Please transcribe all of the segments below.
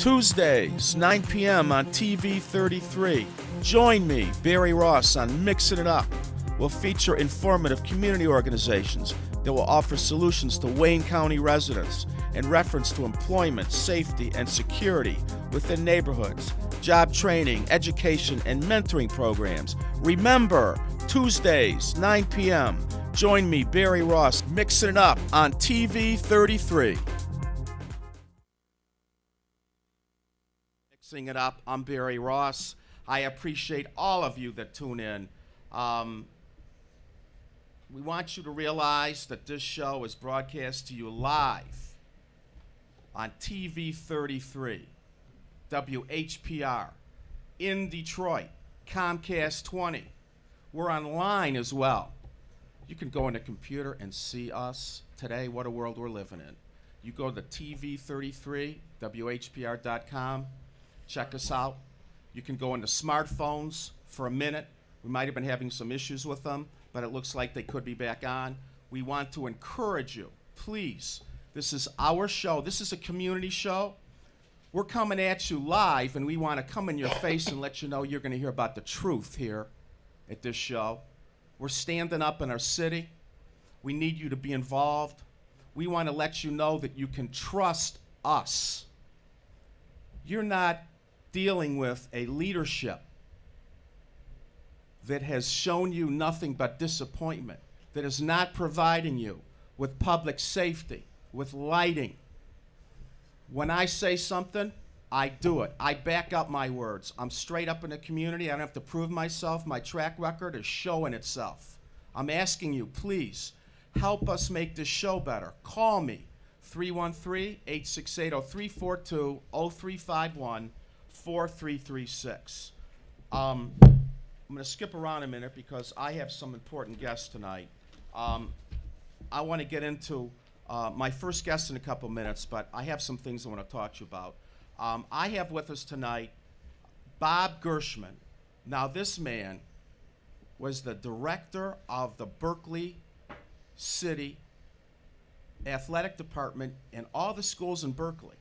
Tuesdays, 9 p.m. on TV 33. Join me, Barry Ross, on Mixing It Up. We'll feature informative community organizations that will offer solutions to Wayne County residents in reference to employment, safety, and security within neighborhoods, job training, education, and mentoring programs. Remember, Tuesdays, 9 p.m. Join me, Barry Ross, Mixing It Up on TV 33. Mixing It Up, I'm Barry Ross. I appreciate all of you that tune in. We want you to realize that this show is broadcast to you live on TV 33, WHPR, in Detroit, Comcast 20. We're online as well. You can go on the computer and see us today. What a world we're living in. You go to TV 33, WHPR.com, check us out. You can go into smartphones for a minute. We might have been having some issues with them, but it looks like they could be back on. We want to encourage you, please. This is our show. This is a community show. We're coming at you live, and we want to come in your face and let you know you're going to hear about the truth here at this show. We're standing up in our city. We need you to be involved. We want to let you know that you can trust us. You're not dealing with a leadership that has shown you nothing but disappointment, that is not providing you with public safety, with lighting. When I say something, I do it. I back up my words. I'm straight up in the community. I don't have to prove myself. My track record is showing itself. I'm asking you, please, help us make this show better. Call me, 313-868-0342, 0351-4336. I'm going to skip around a minute because I have some important guests tonight. I want to get into my first guest in a couple minutes, but I have some things I want to talk to you about. I have with us tonight Bob Gershman. Now, this man was the director of the Berkeley City Athletic Department in all the schools in Berkeley.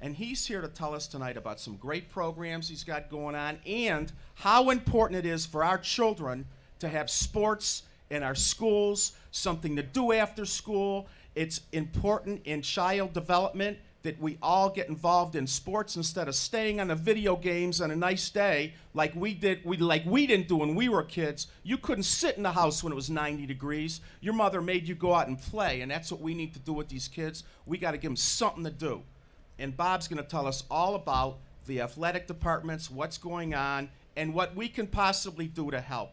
And he's here to tell us tonight about some great programs he's got going on and how important it is for our children to have sports in our schools, something to do after school. It's important in child development that we all get involved in sports instead of staying on the video games on a nice day like we didn't do when we were kids. You couldn't sit in the house when it was 90 degrees. Your mother made you go out and play, and that's what we need to do with these kids. We got to give them something to do. And Bob's going to tell us all about the athletic departments, what's going on, and what we can possibly do to help.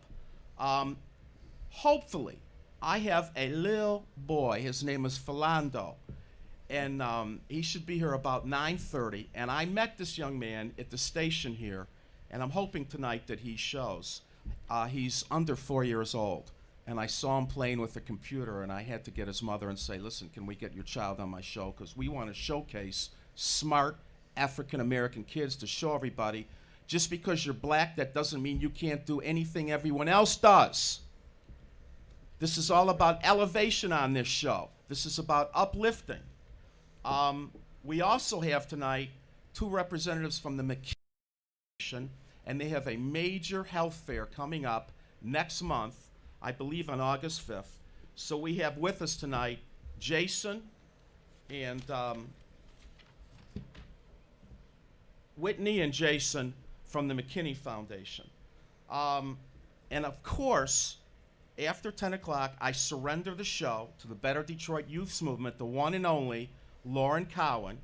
Hopefully, I have a little boy. His name is Philando, and he should be here about 9:30. And I met this young man at the station here, and I'm hoping tonight that he shows. He's under 4 years old, and I saw him playing with a computer, and I had to get his mother and say, listen, can we get your child on my show? Because we want to showcase smart African-American kids to show everybody. Just because you're black, that doesn't mean you can't do anything everyone else does. This is all about elevation on this show. This is about uplifting. We also have tonight two representatives from the McKinney Foundation, and they have a major health fair coming up next month, I believe on August 5th. So we have with us tonight Jason and Whitney and Jason from the McKinney Foundation. And of course, after 10 o'clock, I surrender the show to the Better Detroit Youth Movement, the one and only Lauren Cowan.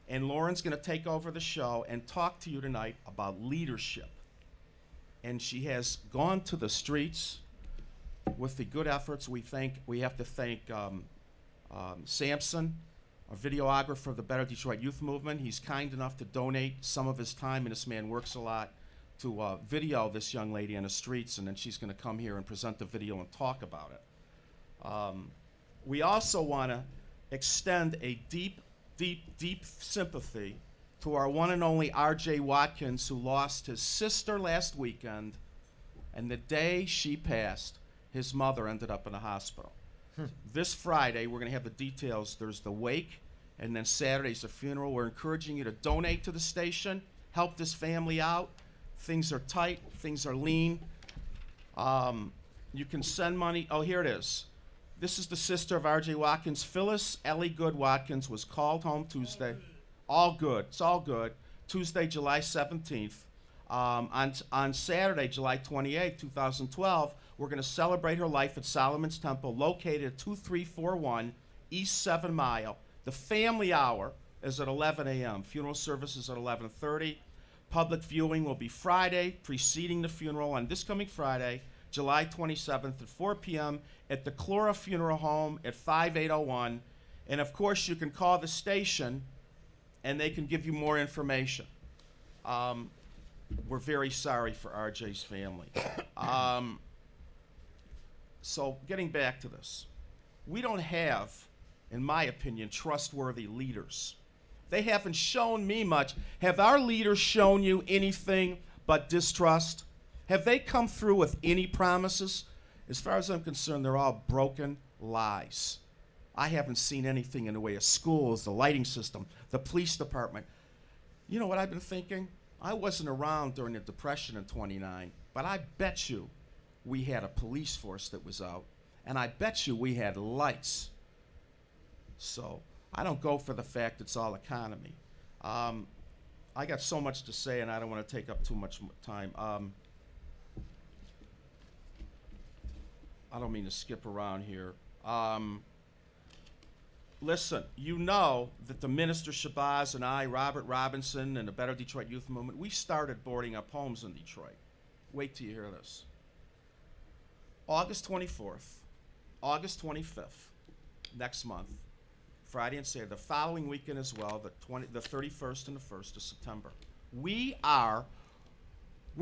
And Lauren's going to take over the show and talk to you tonight about leadership. And she has gone to the streets with the good efforts. We have to thank Samson, a videographer of the Better Detroit Youth Movement. He's kind enough to donate some of his time, and this man works a lot, to video this young lady on the streets, and then she's going to come here and present the video and talk about it. We also want to extend a deep, deep, deep sympathy to our one and only R.J. Watkins, who lost his sister last weekend, and the day she passed, his mother ended up in the hospital. This Friday, we're going to have the details. There's the wake, and then Saturday's the funeral. We're encouraging you to donate to the station, help this family out. Things are tight, things are lean. You can send money. Oh, here it is. This is the sister of R.J. Watkins. Phyllis Ellie Good Watkins was called home Tuesday. All good. It's all good. Tuesday, July 17th. On Saturday, July 28th, 2012, we're going to celebrate her life at Solomon's Temple, located at 2341 East 7 Mile. The family hour is at 11 a.m. Funeral services at 11:30. Public viewing will be Friday, preceding the funeral on this coming Friday, July 27th at 4 p.m. at the Clora Funeral Home at 5801. And of course, you can call the station and they can give you more information. We're very sorry for RJ's family. So getting back to this, we don't have, in my opinion, trustworthy leaders. They haven't shown me much. Have our leaders shown you anything but distrust? Have they come through with any promises? As far as I'm concerned, they're all broken lies. I haven't seen anything in the way of schools, the lighting system, the police department. You know what I've been thinking? I wasn't around during the Depression in '29, but I bet you we had a police force that was out, and I bet you we had lights. So I don't go for the fact it's all economy. I got so much to say, and I don't want to take up too much time. I don't mean to skip around here. Listen, you know that the Minister Shabazz and I, Robert Robinson, and the Better Detroit Youth Movement, we started boarding up homes in Detroit. Wait till you hear this. August 24th, August 25th, next month, Friday and Saturday, the following weekend as well, the 31st and the 1st of September. We're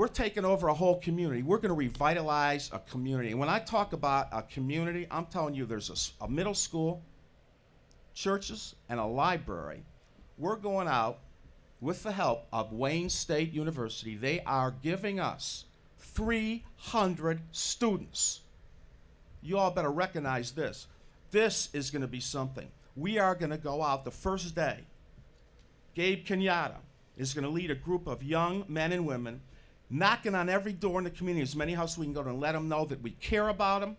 taking over a whole community. We're going to revitalize a community. And when I talk about a community, I'm telling you there's a middle school, churches, and a library. We're going out with the help of Wayne State University. They are giving us 300 students. You all better recognize this. This is going to be something. We are going to go out the first day. Gabe Kenyatta is going to lead a group of young men and women knocking on every door in the community, as many houses we can go to, and let them know that we care about them,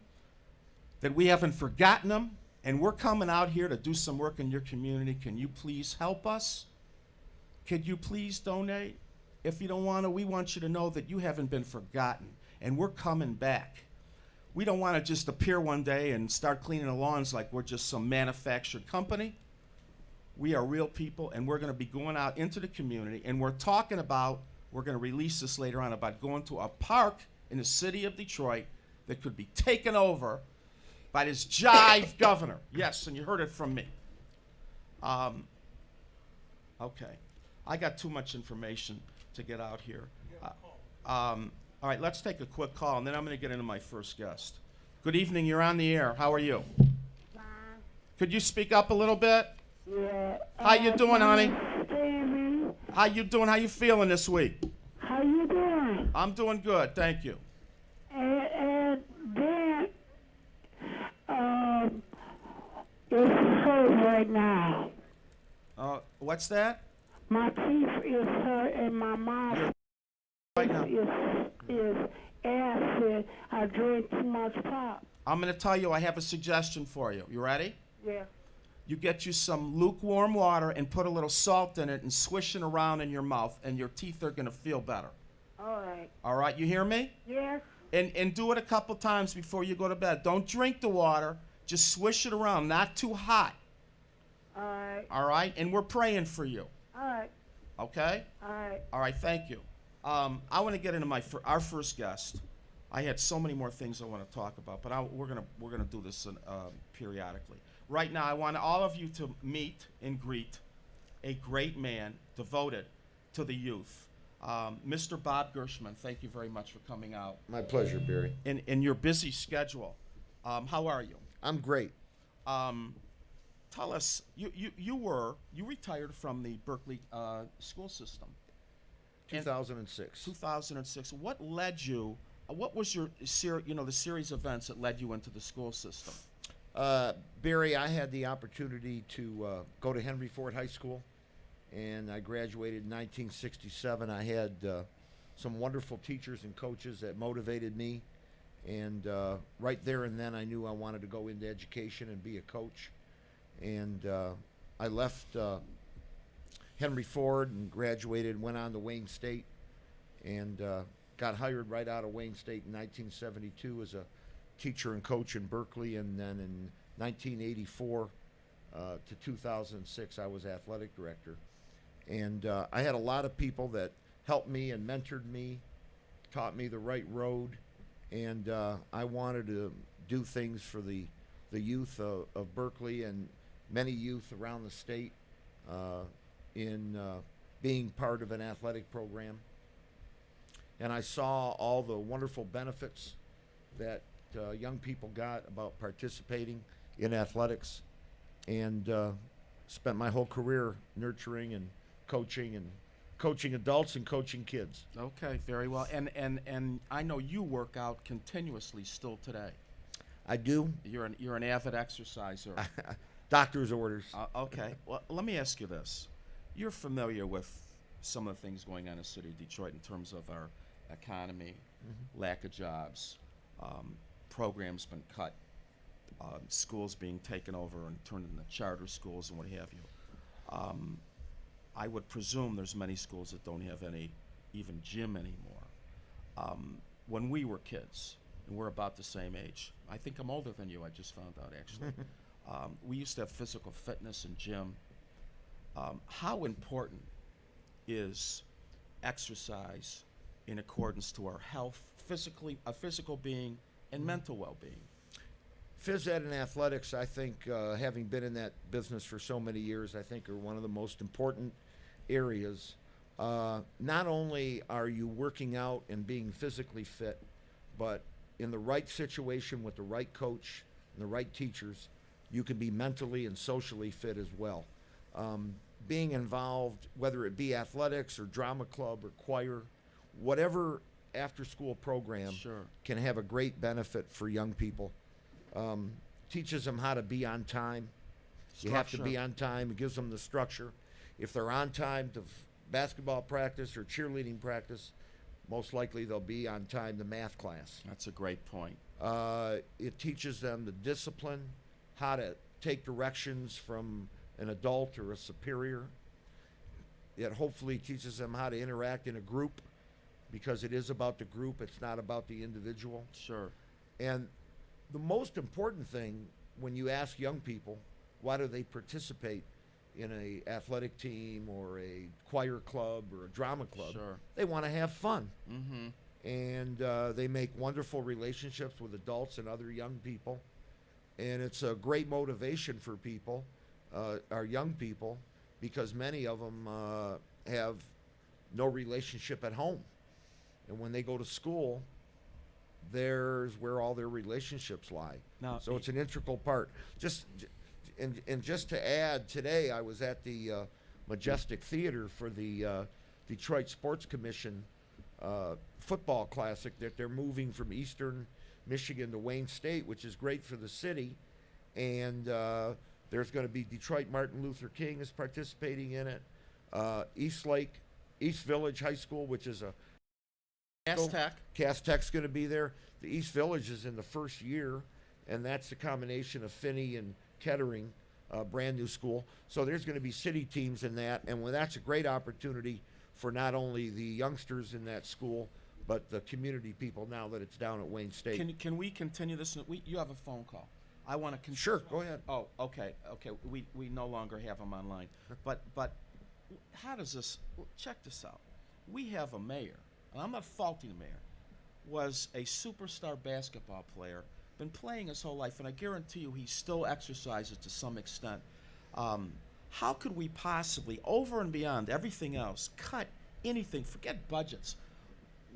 that we haven't forgotten them, and we're coming out here to do some work in your community. Can you please help us? Could you please donate? If you don't want to, we want you to know that you haven't been forgotten, and we're coming back. We don't want to just appear one day and start cleaning the lawns like we're just some manufactured company. We are real people, and we're going to be going out into the community, and we're talking about, we're going to release this later on, about going to a park in the city of Detroit that could be taken over by this jive governor. Yes, and you heard it from me. Okay. I got too much information to get out here. All right, let's take a quick call, and then I'm going to get into my first guest. Good evening. You're on the air. How are you? Fine. Could you speak up a little bit? Yeah. How you doing, honey? Sammy. How you doing? How you feeling this week? How you doing? I'm doing good. Thank you. And then, it's hurt right now. What's that? My teeth is hurt and my mouth Right now. is acid. I drink too much pop. I'm going to tell you, I have a suggestion for you. You ready? Yeah. You get you some lukewarm water and put a little salt in it and swish it around in your mouth, and your teeth are going to feel better. All right. All right, you hear me? Yes. And do it a couple times before you go to bed. Don't drink the water. Just swish it around, not too hot. All right. All right? And we're praying for you. All right. Okay? All right. All right, thank you. I want to get into our first guest. I had so many more things I want to talk about, but we're gonna do this periodically. Right now, I want all of you to meet and greet a great man devoted to the youth. Mr. Bob Gershman, thank you very much for coming out. My pleasure, Barry. In your busy schedule, how are you? I'm great. Tell us, you retired from the Berkeley school system. 2006. 2006. What led you? What was your the series of events that led you into the school system? Barry, I had the opportunity to go to Henry Ford High School, and I graduated in 1967. I had some wonderful teachers and coaches that motivated me, and right there and then I knew I wanted to go into education and be a coach. And I left Henry Ford and graduated, went on to Wayne State, and got hired right out of Wayne State in 1972 as a teacher and coach in Berkeley, and then in 1984 to 2006 I was athletic director. And I had a lot of people that helped me and mentored me, taught me the right road, and I wanted to do things for the youth of Berkeley and many youth around the state in being part of an athletic program. And I saw all the wonderful benefits that young people got about participating in athletics, and spent my whole career nurturing and coaching adults and coaching kids. Okay, very well. And I know you work out continuously still today. I do. You're an avid exerciser. Doctor's orders. Okay. Well, let me ask you this. You're familiar with some of the things going on in the city of Detroit in terms of our economy, lack of jobs, programs been cut, schools being taken over and turned into charter schools and what have you. I would presume there's many schools that don't have any even gym anymore. When we were kids, and we're about the same age, I think I'm older than you, I just found out actually. We used to have physical fitness and gym. How important is exercise in accordance to our health, physical being, and mental well-being? Phys ed and athletics, I think, having been in that business for so many years, I think are one of the most important areas. Not only are you working out and being physically fit, but in the right situation with the right coach and the right teachers, you can be mentally and socially fit as well. Being involved, whether it be athletics or drama club or choir, whatever after-school program Sure. can have a great benefit for young people. Teaches them how to be on time. You have to be Structure. on time. It gives them the structure. If they're on time to basketball practice or cheerleading practice, most likely they'll be on time to math class. That's a great point. It teaches them the discipline, how to take directions from an adult or a superior. It hopefully teaches them how to interact in a group, because it is about the group, it's not about the individual. Sure. And the most important thing when you ask young people why do they participate in a athletic team or a choir club or a drama club, Sure. they want to have fun. Mm-hmm. And they make wonderful relationships with adults and other young people. And it's a great motivation for people, our young people, because many of them have no relationship at home. And when they go to school, there's where all their relationships lie. Now, So it's an integral part. And just to add, today I was at the Majestic Theater for the Detroit Sports Commission football classic that they're moving from Eastern Michigan to Wayne State, which is great for the city. And there's going to be Detroit Martin Luther King is participating in it. East Village High School, which is a Aztec. Cass Tech's going to be there. The East Village is in the first year, and that's the combination of Finney and Kettering, brand new school. So there's going to be city teams in that, and that's a great opportunity for not only the youngsters in that school, but the community people now that it's down at Wayne State. Can we continue this? You have a phone call. I want to Sure, go ahead. Oh, okay. We no longer have them online. But how does this? Check this out. We have a mayor, and I'm not faulting the mayor. Was a superstar basketball player, been playing his whole life, and I guarantee you he still exercises to some extent. How could we possibly, over and beyond everything else, cut anything? Forget budgets.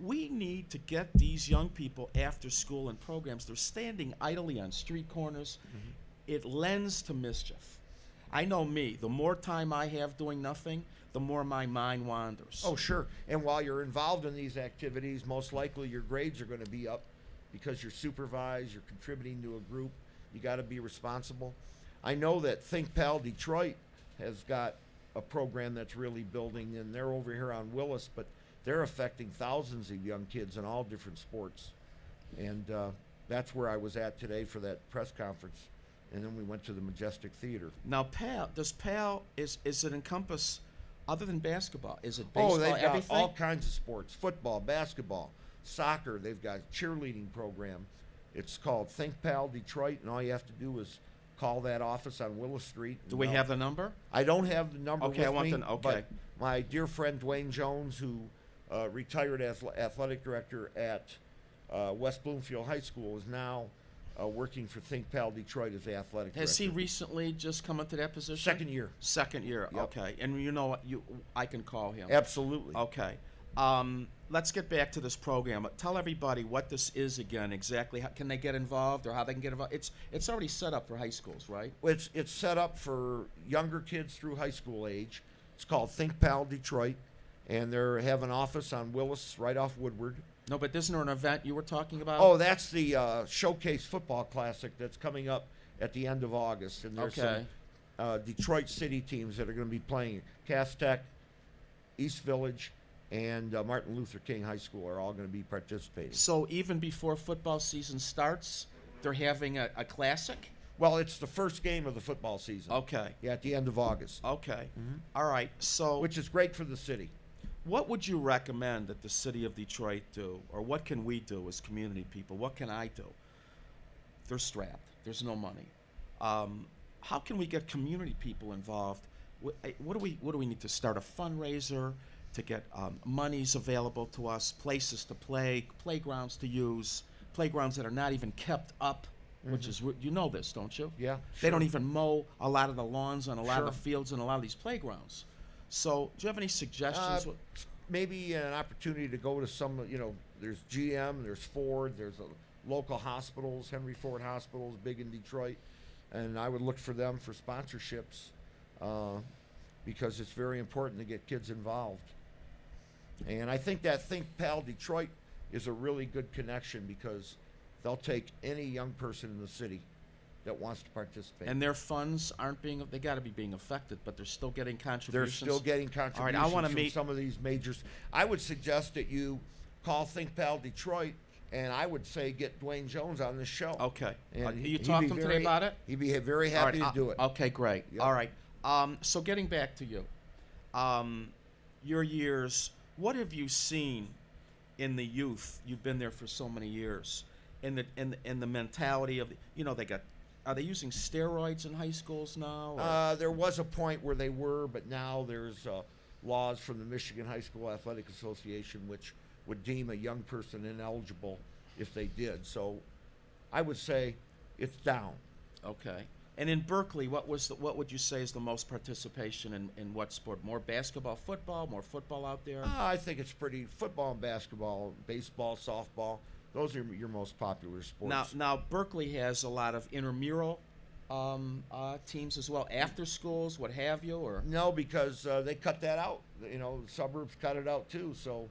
We need to get these young people after school in programs. They're standing idly on street corners. Mm-hmm. It lends to mischief. I know me. The more time I have doing nothing, the more my mind wanders. Oh, sure. And while you're involved in these activities, most likely your grades are going to be up because you're supervised, you're contributing to a group. You got to be responsible. I know that Think Pal Detroit has got a program that's really building, and they're over here on Willis, but they're affecting thousands of young kids in all different sports. And that's where I was at today for that press conference. And then we went to the Majestic Theater. Now, PAL, is it encompass, other than basketball, is it baseball, Oh, they've got everything? all kinds of sports: football, basketball, soccer. They've got a cheerleading program. It's called Think Pal Detroit, and all you have to do is call that office on Willis Street. Do we have the number? I don't have the number Okay, with I want me, the- okay. but my dear friend Dwayne Jones, who retired as athletic director at West Bloomfield High School, is now working for Think Pal Detroit as the athletic Has he director. recently just come into that position? Second year. Second year, Yep. okay. And you know what, I can call him. Absolutely. Okay. Let's get back to this program. Tell everybody what this is again, exactly. How, can they get involved, or how they can get involved? It's already set up for high schools, right? It's set up for younger kids through high school age. It's called Think Pal Detroit, and they have an office on Willis right off Woodward. No, but isn't there an event you were talking about? Oh, that's the Showcase Football Classic that's coming up at the end of August, and there's Okay. some Detroit City teams that are going to be playing. Cass Tech, East Village, and Martin Luther King High School are all going to be participating. So even before football season starts, they're having a classic? Well, it's the first game of the football season. Okay. Yeah, at the end of August, Okay. All right. So which is great for the city. what would you recommend that the city of Detroit do, or what can we do as community people? What can I do? They're strapped. There's no money. How can we get community people involved? What do we need to start a fundraiser to get monies available to us, places to play, playgrounds to use, playgrounds that are not even kept up, which is you know this, don't you? Yeah, They don't sure. even mow a lot of the lawns on a lot of the Sure. fields and a lot of these playgrounds. So, do you have any suggestions? Maybe an opportunity to go to some, there's GM, there's Ford, there's local hospitals, Henry Ford Hospital is big in Detroit, and I would look for them for sponsorships because it's very important to get kids involved. And I think that Think Pal Detroit is a really good connection because they'll take any young person in the city that wants to participate. And their funds aren't being, they got to be being affected, but they're still getting They're contributions. still getting All right, contributions I want to from meet. some of these majors. I would suggest that you call Think Pal Detroit, and I would say get Dwayne Jones on this show. Okay. And You he'd talked be to him today very- about it? He'd be very All right, happy to do it. Okay, great. Yep. All right. So getting back to you, your years. What have you seen in the youth? You've been there for so many years. In the mentality of they got. Are they using steroids in high schools now? or- There was a point where they were, but now there's laws from the Michigan High School Athletic Association which would deem a young person ineligible if they did. So I would say it's down. Okay. And in Berkeley, what would you say is the most participation in what sport? More basketball, football, more football out there? I think it's pretty football and basketball, baseball, softball. Those are your most popular sports. Now Berkeley has a lot of intramural teams as well, after schools, what have you, or No, because they cut that out. The suburbs cut it out too. So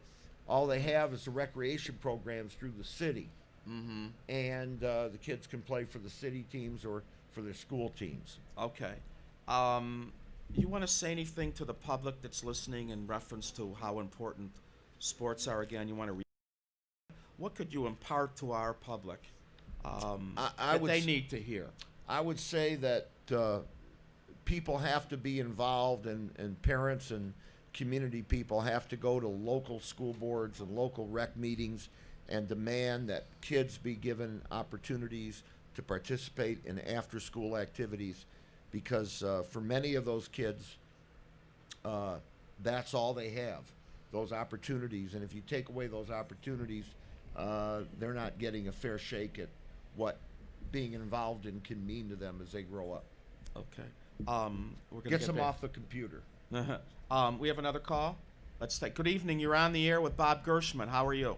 all they have is the recreation programs through the city, and the kids can play for the city teams or for their school teams. okay. You want to say anything to the public that's listening in reference to how important sports are? Again, you want to. What could you impart to our public I that would they s- need to hear? I would say that people have to be involved, and parents and community people have to go to local school boards and local rec meetings and demand that kids be given opportunities to participate in after-school activities, because for many of those kids, that's all they have, those opportunities. And if you take away those opportunities, they're not getting a fair shake at what being involved in can mean to them as they grow up. Okay. We're gonna Gets them back. off the computer. We have another call. Let's take. Good evening. You're on the air with Bob Gershman. How are you?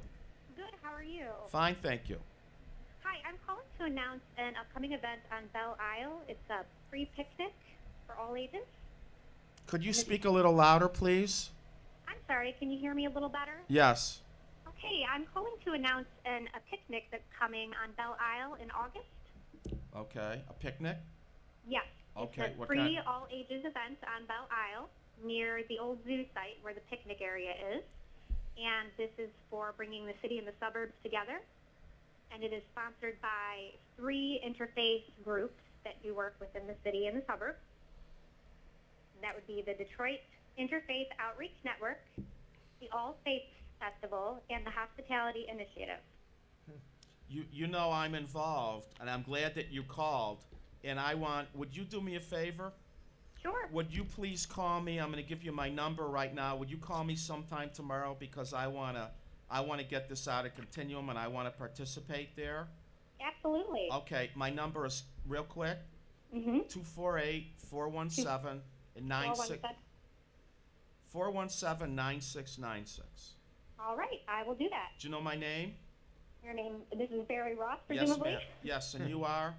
Good. How are you? Fine, thank you. Hi, I'm calling to announce an upcoming event on Belle Isle. It's a free picnic for all ages. Could you speak a little louder, please? I'm sorry, can you hear me a little better? Yes. Okay, I'm calling to announce a picnic that's coming on Belle Isle in August. Okay, a picnic? Yes. Okay, It's a what free kind? all ages event on Belle Isle near the old zoo site where the picnic area is. And this is for bringing the city and the suburbs together. And it is sponsored by 3 interfaith groups that do work within the city and the suburbs. And that would be the Detroit Interfaith Outreach Network, the All Faiths Festival, and the Hospitality Initiative. You know I'm involved, and I'm glad that you called. And would you do me a favor? Sure. Would you please call me? I'm going to give you my number right now. Would you call me sometime tomorrow because I want to get this out of Continuum and I want to participate there? Absolutely. Okay, my number is real quick. Mm-hmm. 248-417 417-9696. All right, I will do that. Do you know my name? Your name, this is Barry Ross, Yes, presumably? ma'am. Yes, and you are?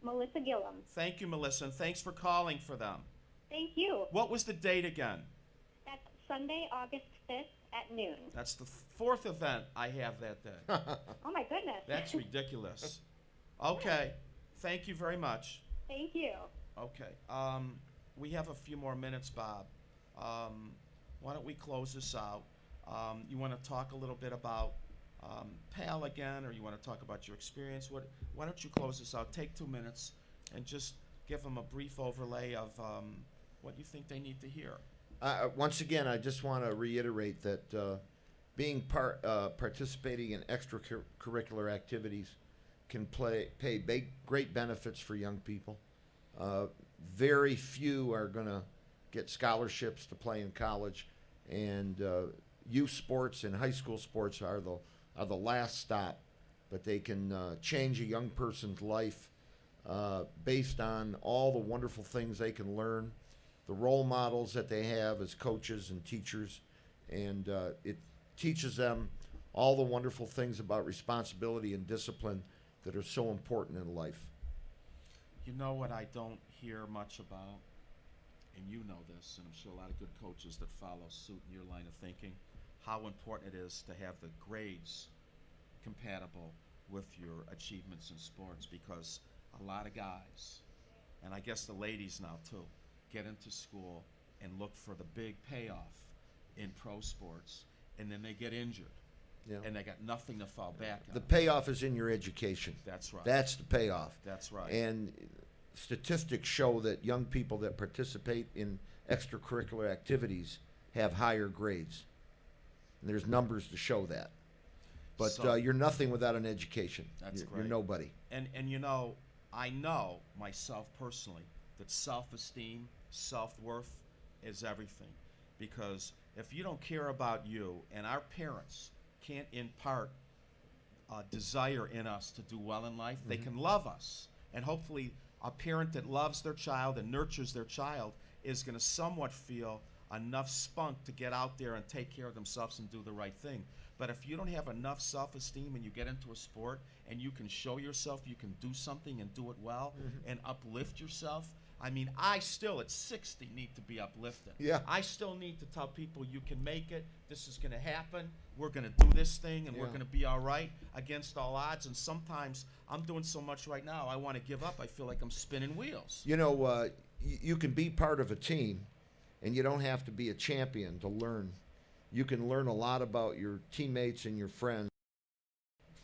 Melissa Gillum. Thank you, Melissa, and thanks for calling for them. Thank you. What was the date again? That's Sunday, August 5th at noon. That's the 4th event I have that day. Oh, my goodness. That's ridiculous. Okay, thank you very much. Thank you. Okay, we have a few more minutes, Bob. Why don't we close this out? You want to talk a little bit about PAL again, or you want to talk about your experience? Why don't you close this out? Take 2 minutes and just give them a brief overlay of what you think they need to hear. Once again, I just want to reiterate that participating in extracurricular activities can pay great benefits for young people. Very few are going to get scholarships to play in college, and youth sports and high school sports are the last stop. But they can change a young person's life based on all the wonderful things they can learn, the role models that they have as coaches and teachers, and it teaches them all the wonderful things about responsibility and discipline that are so important in life. You know what I don't hear much about, and you know this, and I'm sure a lot of good coaches that follow suit in your line of thinking, how important it is to have the grades compatible with your achievements in sports, because a lot of guys, and I guess the ladies now too, get into school and look for the big payoff in pro sports, and then they get injured, Yeah. and they got nothing to fall back on. The payoff is in your education. That's right. That's the payoff. That's right. And statistics show that young people that participate in extracurricular activities have higher grades. And there's numbers to show that. But So- you're nothing without an education. That's You're great. nobody. And you know, I know myself personally that self-esteem, self-worth is everything. Because if you don't care about you, and our parents can't impart desire in us to do well in life, they can love us. And hopefully a parent that loves their child and nurtures their child is going to somewhat feel enough spunk to get out there and take care of themselves and do the right thing. But if you don't have enough self-esteem and you get into a sport and you can show yourself you can do something and do it well and uplift yourself, I mean, I still at 60 need to be uplifted. Yeah. I still need to tell people you can make it, this is going to happen, we're going to do this thing, and we're Yeah. going to be all right against all odds. And sometimes I'm doing so much right now, I want to give up. I feel like I'm spinning wheels. You know, you can be part of a team, and you don't have to be a champion to learn. You can learn a lot about your teammates and your friends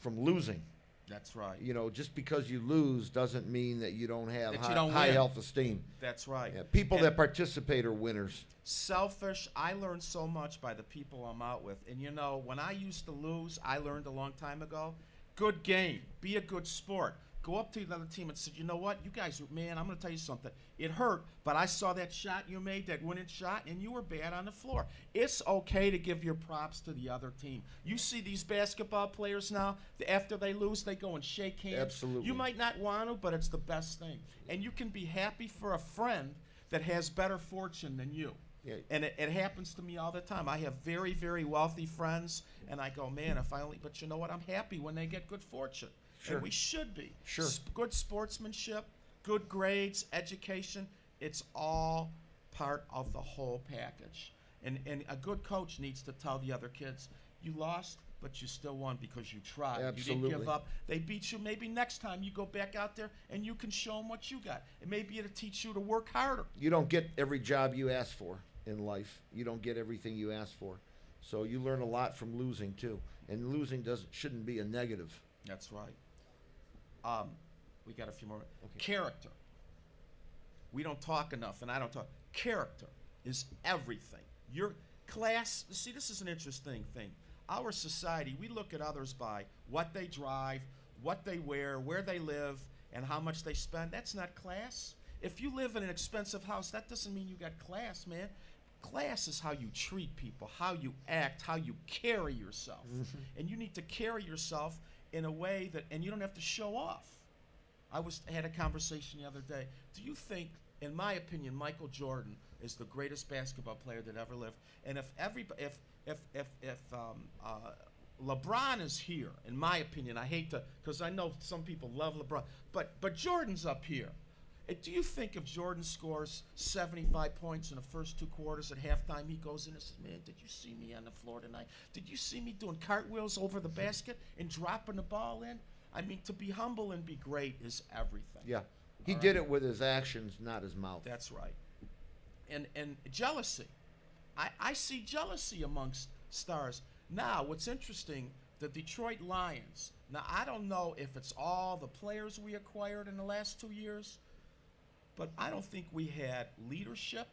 from losing. That's right. You know, just because you lose doesn't mean that you don't have That you don't high win. self-esteem. That's right. Yeah, people And that participate are winners. selfish, I learned so much by the people I'm out with. And you know, when I used to lose, I learned a long time ago, good game, be a good sport. Go up to the other team and say, you know what, you guys, man, I'm going to tell you something. It hurt, but I saw that shot you made, that winning shot, and you were bad on the floor. It's okay to give your props to the other team. You see these basketball players now, after they lose, they go and shake hands. Absolutely. You might not want to, but it's the best thing. And you can be happy for a friend that has better fortune than you. Yeah. And it happens to me all the time. I have very, very wealthy friends, and I go, man, if I only, but you know what? I'm happy when they get good fortune. Sure. And we should be. Sure. Good sportsmanship, good grades, education, it's all part of the whole package. And a good coach needs to tell the other kids, you lost, but you still won because you tried. You Absolutely. didn't give up. They beat you. Maybe next time you go back out there and you can show them what you got. And maybe it'll teach you to work harder. You don't get every job you ask for in life. You don't get everything you ask for. So you learn a lot from losing too. And losing shouldn't be a negative. That's right. We got a few more. Okay. Character. We don't talk enough, and I don't talk. Character is everything. Your class, see, this is an interesting thing. Our society, we look at others by what they drive, what they wear, where they live, and how much they spend. That's not class. If you live in an expensive house, that doesn't mean you got class, man. Class is how you treat people, how you act, how you carry yourself. And you need to carry yourself in a way that, and you don't have to show off. I had a conversation the other day. Do you think, in my opinion, Michael Jordan is the greatest basketball player that ever lived? And if LeBron is here, in my opinion, I hate to, because I know some people love LeBron, but Jordan's up here. Do you think if Jordan scores 75 points in the first 2 quarters at halftime, he goes in and says, man, did you see me on the floor tonight? Did you see me doing cartwheels over the basket and dropping the ball in? I mean, to be humble and be great is everything. Yeah. He All did right. it with his actions, not his mouth. That's right. And jealousy. I see jealousy amongst stars. Now, what's interesting, the Detroit Lions. Now, I don't know if it's all the players we acquired in the last 2 years, but I don't think we had leadership,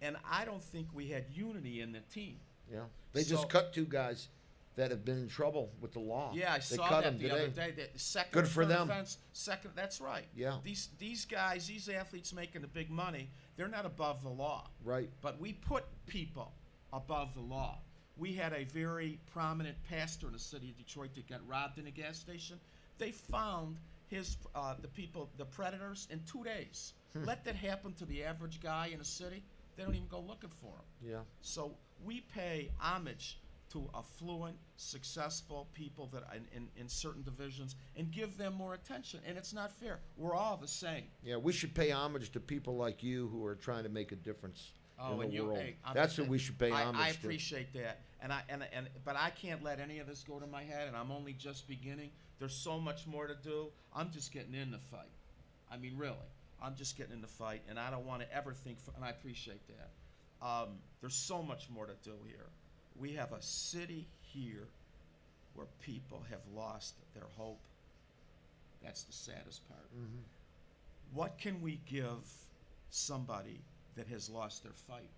and I don't think we had unity in the team. Yeah. They So- just cut 2 guys that have been in trouble with the law. Yeah, I They saw cut that them the today. other day. The second, Good for third them. offense, second. That's right. Yeah. These guys, these athletes making the big money, they're not above the law. Right. But we put people above the law. We had a very prominent pastor in the city of Detroit that got robbed in a gas station. They found the predators in 2 days. Let that happen to the average guy in a city. They don't even go looking for them. Yeah. So we pay homage to affluent, successful people that in certain divisions and give them more attention. And it's not fair. We're all the same. Yeah, we should pay homage to people like you who are trying to make a difference in and the you, world. hey, That's who we should pay homage I to. appreciate that, but I can't let any of this go to my head, and I'm only just beginning. There's so much more to do. I'm just getting in the fight. I mean, really, I'm just getting in the fight, and I don't want to ever think. And I appreciate that. There's so much more to do here. We have a city here where people have lost their hope. That's the saddest part. Mhm. What can we give somebody that has lost their fight?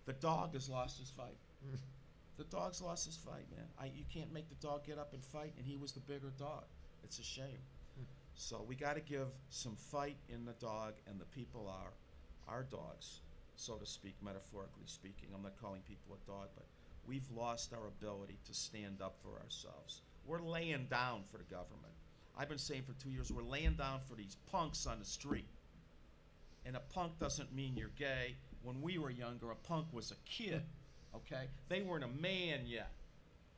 The dog has lost his fight. The dog's lost his fight, man. You can't make the dog get up and fight, and he was the bigger dog. It's a shame. So we got to give some fight in the dog, and the people are our dogs, so to speak, metaphorically speaking. I'm not calling people a dog, but we've lost our ability to stand up for ourselves. We're laying down for the government. I've been saying for 2 years, we're laying down for these punks on the street. And a punk doesn't mean you're gay. When we were younger, a punk was a kid, okay? They weren't a man yet,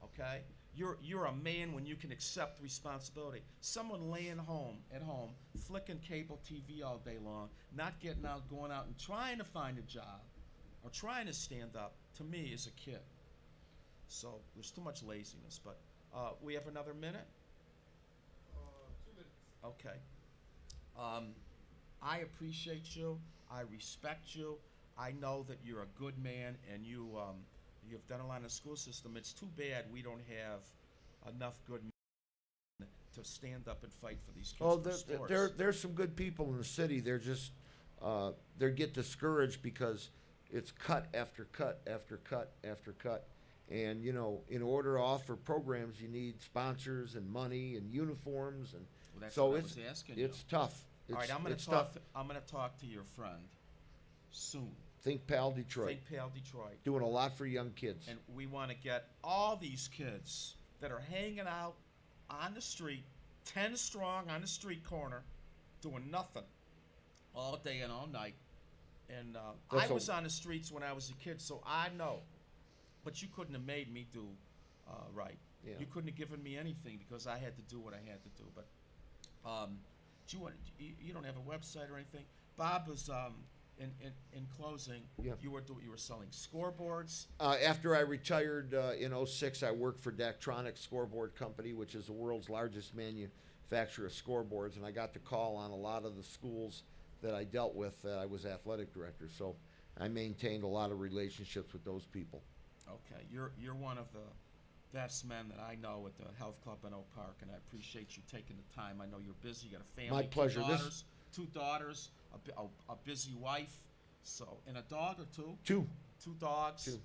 okay? You're a man when you can accept responsibility. Someone laying at home, flicking cable TV all day long, not getting out, going out and trying to find a job or trying to stand up, to me, is a kid. So there's too much laziness, but we have another minute? 2 minutes. Okay. I appreciate you. I respect you. I know that you're a good man, and you've done a lot in the school system. It's too bad we don't have enough good men to stand up and fight for these kids. Oh, for sports. there's some good people in the city. They're just they get discouraged because it's cut after cut after cut after cut. And you know, in order to offer programs, you need sponsors and money and uniforms, and Well, that's so what I it's was asking you. it's tough. All right, I'm it's gonna tough. talk to your friend soon. Think Pal Detroit, Think Pal Detroit. doing a lot for young kids. And we want to get all these kids that are hanging out on the street, 10 strong on the street corner, doing nothing all day and all night. And That's I a- was on the streets when I was a kid, so I know. But you couldn't have made me do right. Yeah. You couldn't have given me anything because I had to do what I had to do. But do you don't have a website or anything? Bob was in closing, Yeah. you were selling scoreboards. After I retired in '06, I worked for Daktronics Scoreboard Company, which is the world's largest manufacturer of scoreboards, and I got to call on a lot of the schools that I dealt with. I was athletic director, so I maintained a lot of relationships with those people. Okay, you're one of the best men that I know at the Health Club in Oak Park, and I appreciate you taking the time. I know you're busy. You got a family. My pleasure. Two daughters, a busy wife, so and a dog or two. Two dogs. Two.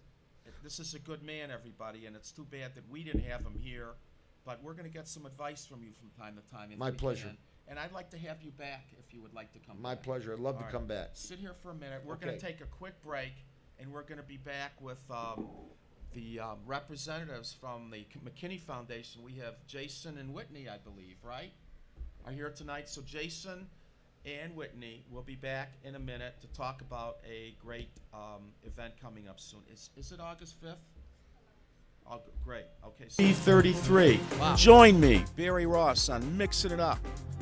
This is a good man, everybody, and it's too bad that we didn't have him here. But we're going to get some advice from you from time to time. if My we pleasure. can. And I'd like to have you back if you would like to come My back. pleasure. I'd love All to right. come back. Sit here for a minute. We're going Okay. to take a quick break, and we're going to be back with the representatives from the McKinney Foundation. We have Jason and Whitney, I believe, right? Are here tonight. So Jason and Whitney will be back in a minute to talk about a great event coming up soon. Is it August 5th? Oh, great. Okay. C33. Wow. Join me, Barry Ross, on Mixing It Up.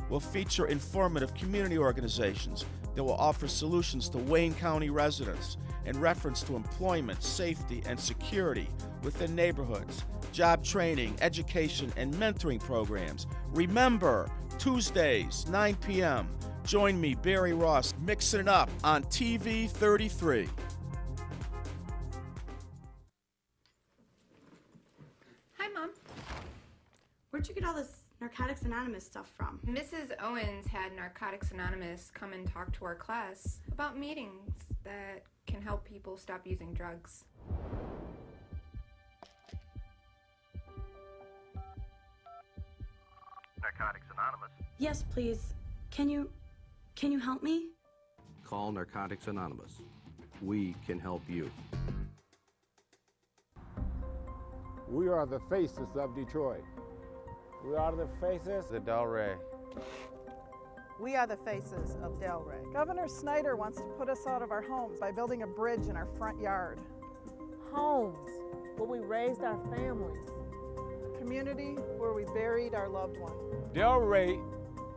We'll feature informative community organizations that will offer solutions to Wayne County residents in reference to employment, safety, and security within neighborhoods, job training, education, and mentoring programs. Remember, Tuesdays, 9 p.m. Join me, Barry Ross, Mixing It Up on TV 33. Hi, Mom. Where'd you get all this Narcotics Anonymous stuff from? Mrs. Owens had Narcotics Anonymous come and talk to our class about meetings that can help people stop using drugs. Narcotics Anonymous. Yes, please. Can you help me? Call Narcotics Anonymous. We can help you. We are the faces of Detroit. We are the faces of Delray. We are the faces of Delray. Governor Snyder wants to put us out of our homes by building a bridge in our front yard. Homes where we raised our families. A community where we buried our loved one. Delray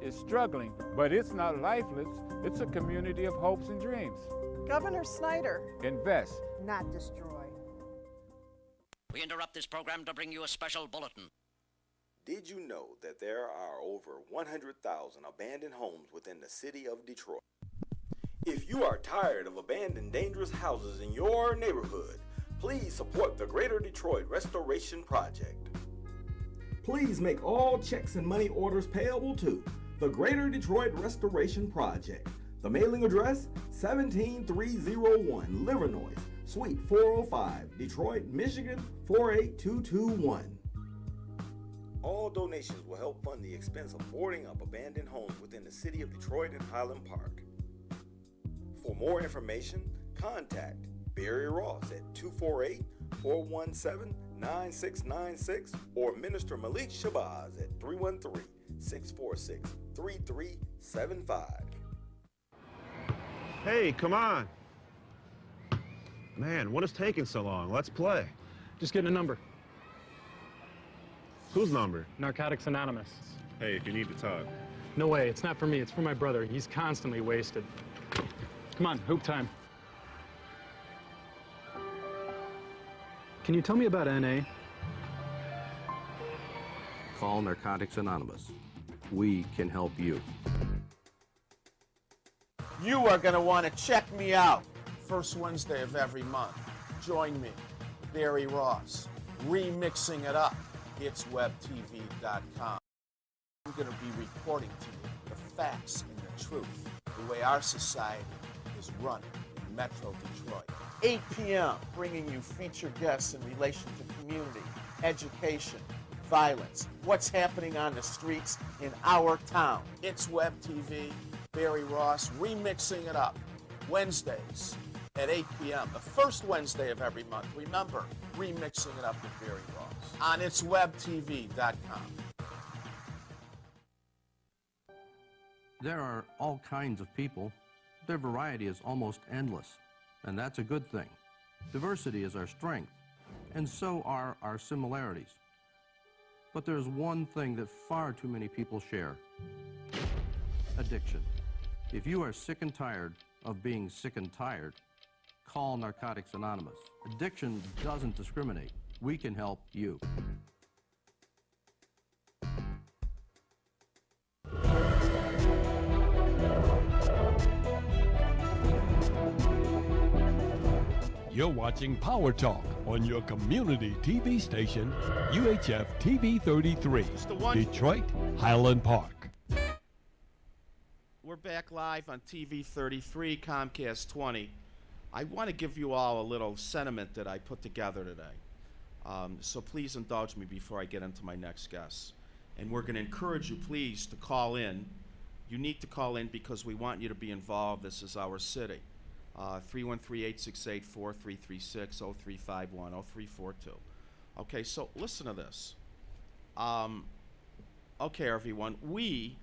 is struggling, but it's not lifeless. It's a community of hopes and dreams. Governor Snyder. Invest. Not destroy. We interrupt this program to bring you a special bulletin. Did you know that there are over 100,000 abandoned homes within the city of Detroit? If you are tired of abandoned dangerous houses in your neighborhood, please support the Greater Detroit Restoration Project. Please make all checks and money orders payable to the Greater Detroit Restoration Project. The mailing address, 17301 Livernois, Suite 405, Detroit, Michigan, 48221. All donations will help fund the expense of boarding up abandoned homes within the city of Detroit and Highland Park. For more information, contact Barry Ross at 248-417-9696 or Minister Malik Shabazz at 313-646-3375. Hey, come on. Man, what is taking so long? Let's play. Just getting a number. Whose number? Narcotics Anonymous. Hey, if you need to talk. No way, it's not for me, it's for my brother. He's constantly wasted. Come on, hoop time. Can you tell me about NA? Call Narcotics Anonymous. We can help you. You are going to want to check me out. First Wednesday of every month. Join me, Barry Ross, remixing it up. It's webtv.com. I'm going to be reporting to you the facts and the truth, the way our society is run in Metro Detroit. 8 p.m., bringing you featured guests in relation to community, education, violence, what's happening on the streets in our town. It's Web TV, Barry Ross, remixing it up. Wednesdays at 8 p.m., the first Wednesday of every month. Remember, remixing it up with Barry Ross on itswebtv.com. There are all kinds of people. Their variety is almost endless, and that's a good thing. Diversity is our strength, and so are our similarities. But there's one thing that far too many people share: addiction. If you are sick and tired of being sick and tired, call Narcotics Anonymous. Addiction doesn't discriminate. We can help you. You're watching Power Talk on your community TV station, UHF TV 33, Detroit, Highland Park. We're back live on TV 33, Comcast 20. I want to give you all a little sentiment that I put together today. So please indulge me before I get into my next guest. And we're going to encourage you, please, to call in. You need to call in because we want you to be involved. This is our city. 313-868-4336, 0351, 0342. Okay, so listen to this. Okay, everyone. We,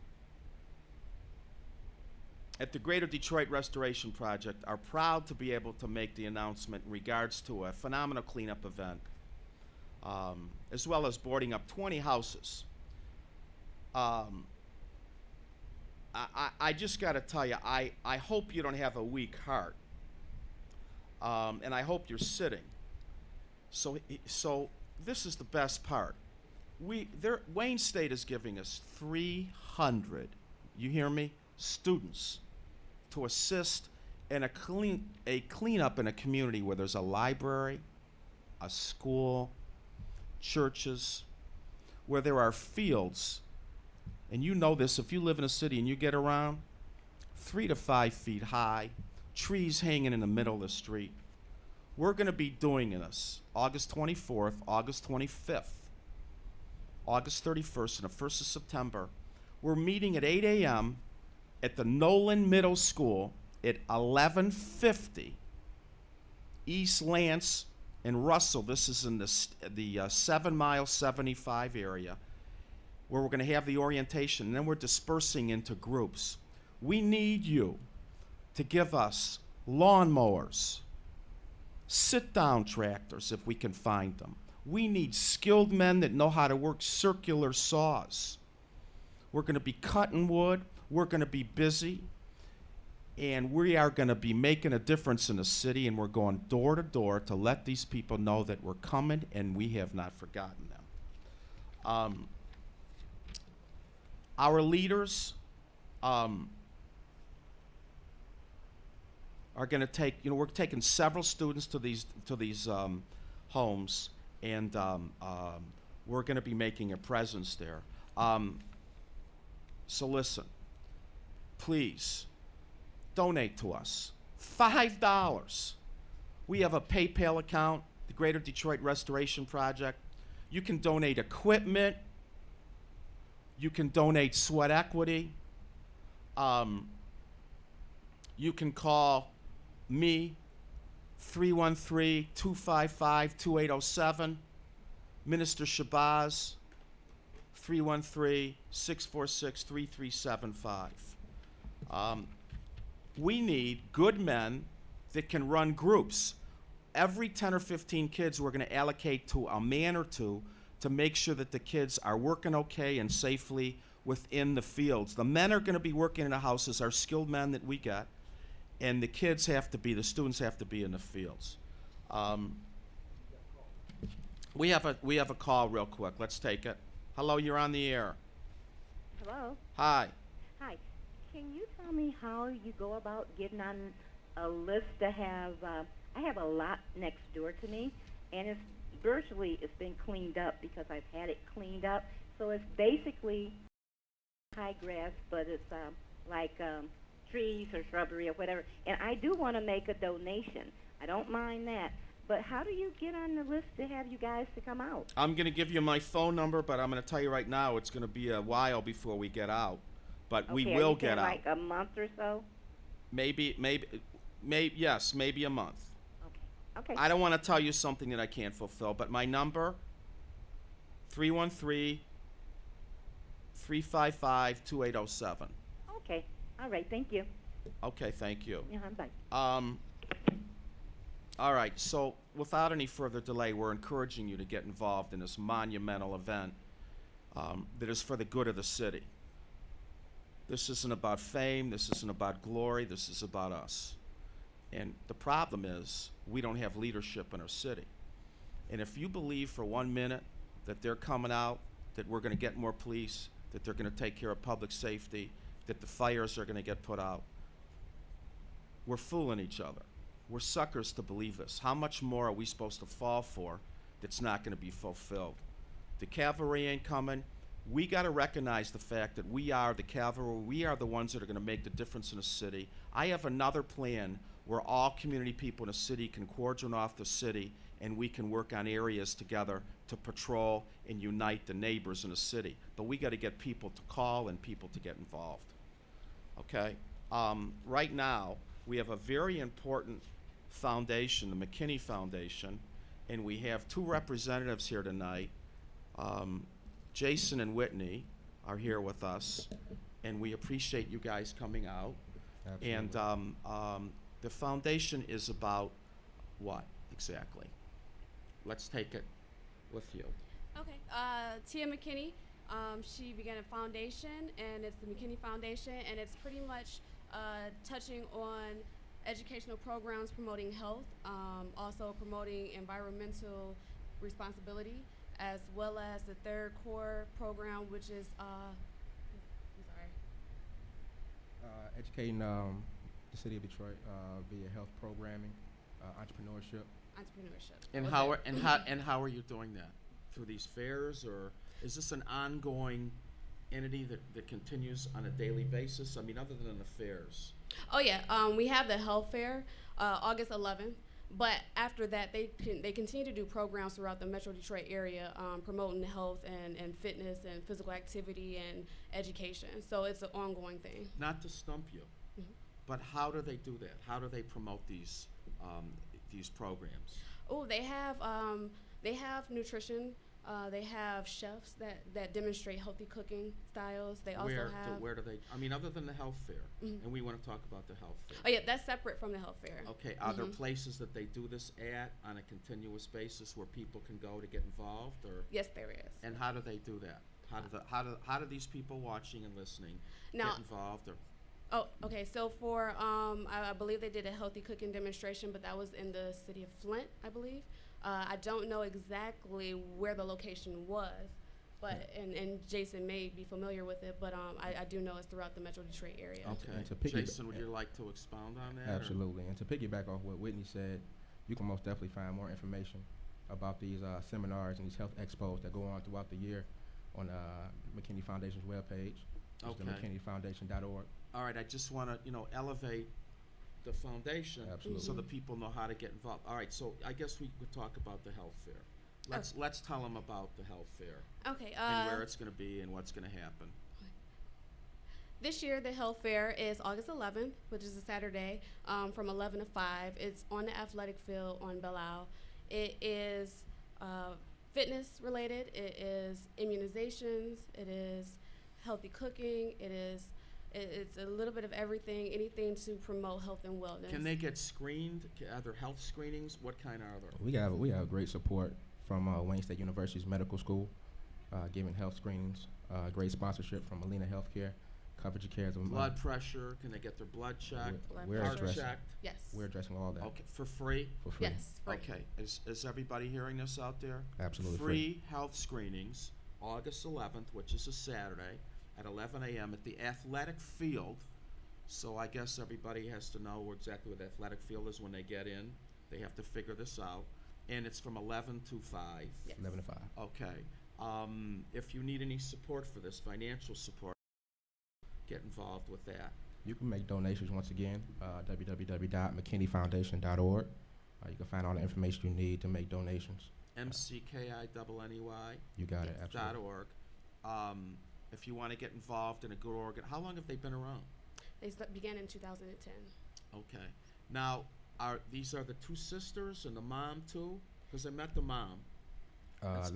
at the Greater Detroit Restoration Project, are proud to be able to make the announcement in regards to a phenomenal cleanup event, as well as boarding up 20 houses. I just got to tell you, I hope you don't have a weak heart. And I hope you're sitting. So this is the best part. Wayne State is giving us 300, you hear me, students to assist in a cleanup in a community where there's a library, a school, churches, where there are fields. And you know this, if you live in a city and you get around, 3 to 5 feet high, trees hanging in the middle of the street. We're going to be doing this August 24th, August 25th, August 31st, and the 1st of September. We're meeting at 8 a.m. at the Nolan Middle School at 1150 East Lance and Russell. This is in the 7 Mile 75 area, where we're going to have the orientation, and then we're dispersing into groups. We need you to give us lawnmowers, sit-down tractors if we can find them. We need skilled men that know how to work circular saws. We're going to be cutting wood. We're going to be busy. And we are going to be making a difference in the city, and we're going door to door to let these people know that we're coming and we have not forgotten them. Our leaders are going to take, we're taking several students to these homes, and we're going to be making a presence there. So listen, please donate to us. $5. We have a PayPal account, the Greater Detroit Restoration Project. You can donate equipment. You can donate sweat equity. You can call me, 313-255-2807. Minister Shabazz, 313-646-3375. We need good men that can run groups. Every 10 or 15 kids we're going to allocate to a man or two to make sure that the kids are working okay and safely within the fields. The men are going to be working in the houses, our skilled men that we get, and the students have to be in the fields. We have a call real quick. Let's take it. Hello, you're on the air. Hello. Hi. Hi. Can you tell me how you go about getting on a list to have, I have a lot next door to me, and it's been cleaned up because I've had it cleaned up. So it's basically high grass, but it's trees or shrubbery or whatever. And I do want to make a donation. I don't mind that. But how do you get on the list to have you guys to come out? I'm going to give you my phone number, but I'm going to tell you right now it's going to be a while before we get out. But we will get out. Like a month or so? Maybe, yes, maybe a month. Okay. I don't want to tell you something that I can't fulfill, but my number, 313-355-2807. Okay. All right. Thank you. Okay, thank you. Bye. All right, so without any further delay, we're encouraging you to get involved in this monumental event that is for the good of the city. This isn't about fame. This isn't about glory. This is about us. And the problem is we don't have leadership in our city. And if you believe for 1 minute that they're coming out, that we're going to get more police, that they're going to take care of public safety, that the fires are going to get put out, we're fooling each other. We're suckers to believe this. How much more are we supposed to fall for that's not going to be fulfilled? The cavalry ain't coming. We got to recognize the fact that we are the cavalry. We are the ones that are going to make the difference in the city. I have another plan where all community people in the city can cordon off the city, and we can work on areas together to patrol and unite the neighbors in the city. But we got to get people to call and people to get involved. Okay? Right now, we have a very important foundation, the McKinney Foundation, and we have two representatives here tonight. Jason and Whitney are here with us, and we appreciate you guys coming out. Absolutely. And the foundation is about what exactly? Let's take it with you. Okay, Tia McKinney, she began a foundation, and it's the McKinney Foundation, and it's pretty much touching on educational programs promoting health, also promoting environmental responsibility, as well as the third core program, which is, Educating the city of Detroit via health programming, entrepreneurship. And how are you doing that? Through these fairs, or is this an ongoing entity that continues on a daily basis? I mean, other than the fairs. Oh yeah, we have the health fair, August 11th. But after that, they continue to do programs throughout the Metro Detroit area, promoting health and fitness and physical activity and education. So it's an ongoing thing. Not to stump you, but how do they do that? How do they promote these programs? Oh, they have nutrition. They have chefs that demonstrate healthy cooking styles. They also have. Where do they? I mean, other than the health fair, and we want to talk about the health fair. Oh yeah, that's separate from the health fair. Okay, are there places that they do this at on a continuous basis where people can go to get involved, or? Yes, there is. And how do they do that? How do these people watching and listening Now, get involved, or? Oh, okay. So for I believe they did a healthy cooking demonstration, but that was in the city of Flint, I believe. I don't know exactly where the location was, but and Jason may be familiar with it, but I do know it's throughout the Metro Detroit area. Okay. Jason, would you like to expound on that? Absolutely. And to piggyback off what Whitney said, you can most definitely find more information about these seminars and these health expos that go on throughout the year on McKinney Foundation's webpage, which is McKinneyFoundation.org. All right. I just want to elevate the foundation, so the people know how to get involved. All right, so I guess we could talk about the health fair. Let's tell them about the health fair. Okay. And where it's going to be and what's going to happen. This year, the health fair is August 11th, which is a Saturday, from 11 to 5. It's on the athletic field on Belle Isle. It is fitness related. It is immunizations. It is healthy cooking. It's a little bit of everything, anything to promote health and wellness. Can they get screened? Are there health screenings? What kind are there? We have great support from Wayne State University's medical school, giving health screenings. Great sponsorship from Molina Healthcare, Coverage of Care. Blood pressure. Can they get their blood checked? Heart checked? Yes. We're addressing all that. Okay, for free? For free. Yes, free. Okay, is everybody hearing this out there? Absolutely free health screenings, August 11th, which is a Saturday, at 11 a.m. at the athletic field. So I guess everybody has to know exactly what the athletic field is when they get in. They have to figure this out. And it's from 11 to 5. Yes. 11 to 5. Okay. If you need any support for this, financial support, get involved with that. You can make donations once again, www.mckinneyfoundation.org. You can find all the information you need to make donations. MCKINNEY. You got it, absolutely. .org. If you want to get involved in a good organ, how long have they been around? They began in 2010. Okay. Now, these are the two sisters and the mom too? Because I met the mom.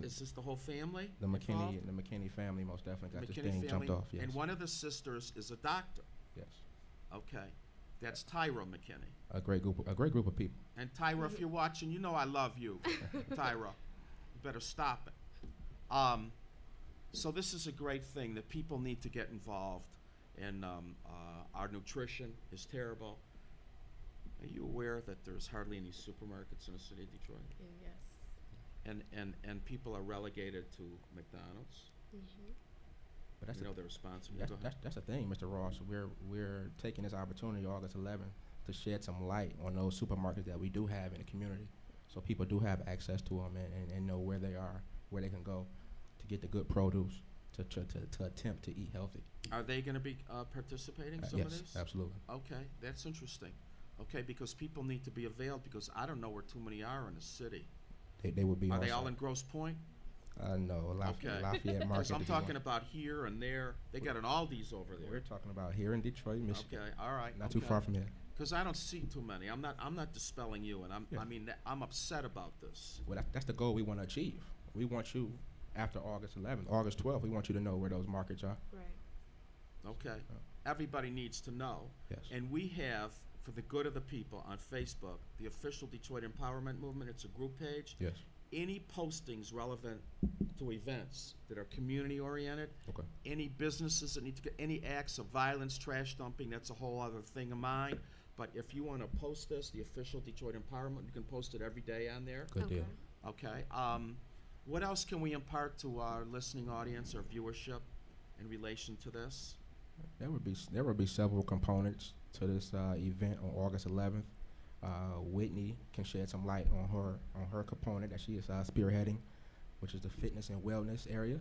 Is this the whole family? The McKinney family most definitely got this thing jumped off. Yes. And one of the sisters is a doctor. Yes. Okay. That's Tyra McKinney. A great group of people. And Tyra, if you're watching, you know I love you, Tyra. You better stop it. So this is a great thing that people need to get involved. and our nutrition is terrible. Are you aware that there's hardly any supermarkets in the city of Detroit? Yes. And people are relegated to McDonald's. Mm-hmm. But that's You know the, they're responsible. that's, Go ahead. that's, that's the thing, Mr. Ross. We're taking this opportunity August 11th to shed some light on those supermarkets that we do have in the community, so people do have access to them and know where they are, where they can go to get the good produce to attempt to eat healthy. Are they going to be participating? Some of Yes, this? absolutely. Okay, that's interesting. Okay, because people need to be availed, because I don't know where too many are in the city. They would be. Are on they all site. in Grosse Pointe? No, Okay. Lafayette Market. Because I'm to be one. talking about here and there. They got an Aldi's over there. We're talking about here in Detroit, Michigan. Okay, all right. Not too far from here. Because I don't see too many. I'm not dispelling you, and I'm upset about this. Well, that's the goal we want to achieve. We want you, after August 11th, August 12th, we want you to know where those markets are. Right. Okay. Everybody needs to know. Yes. And we have, for the good of the people, on Facebook, the official Detroit Empowerment Movement. It's a group page. Yes. Any postings relevant to events that are community oriented, Okay. any businesses that need to get any acts of violence, trash dumping, that's a whole other thing of mine. But if you want to post this, the official Detroit Empowerment, you can post it every day on there. Good deal. Okay. What else can we impart to our listening audience or viewership in relation to this? There would be several components to this event on August 11th. Whitney can shed some light on her component that she is spearheading, which is the fitness and wellness area.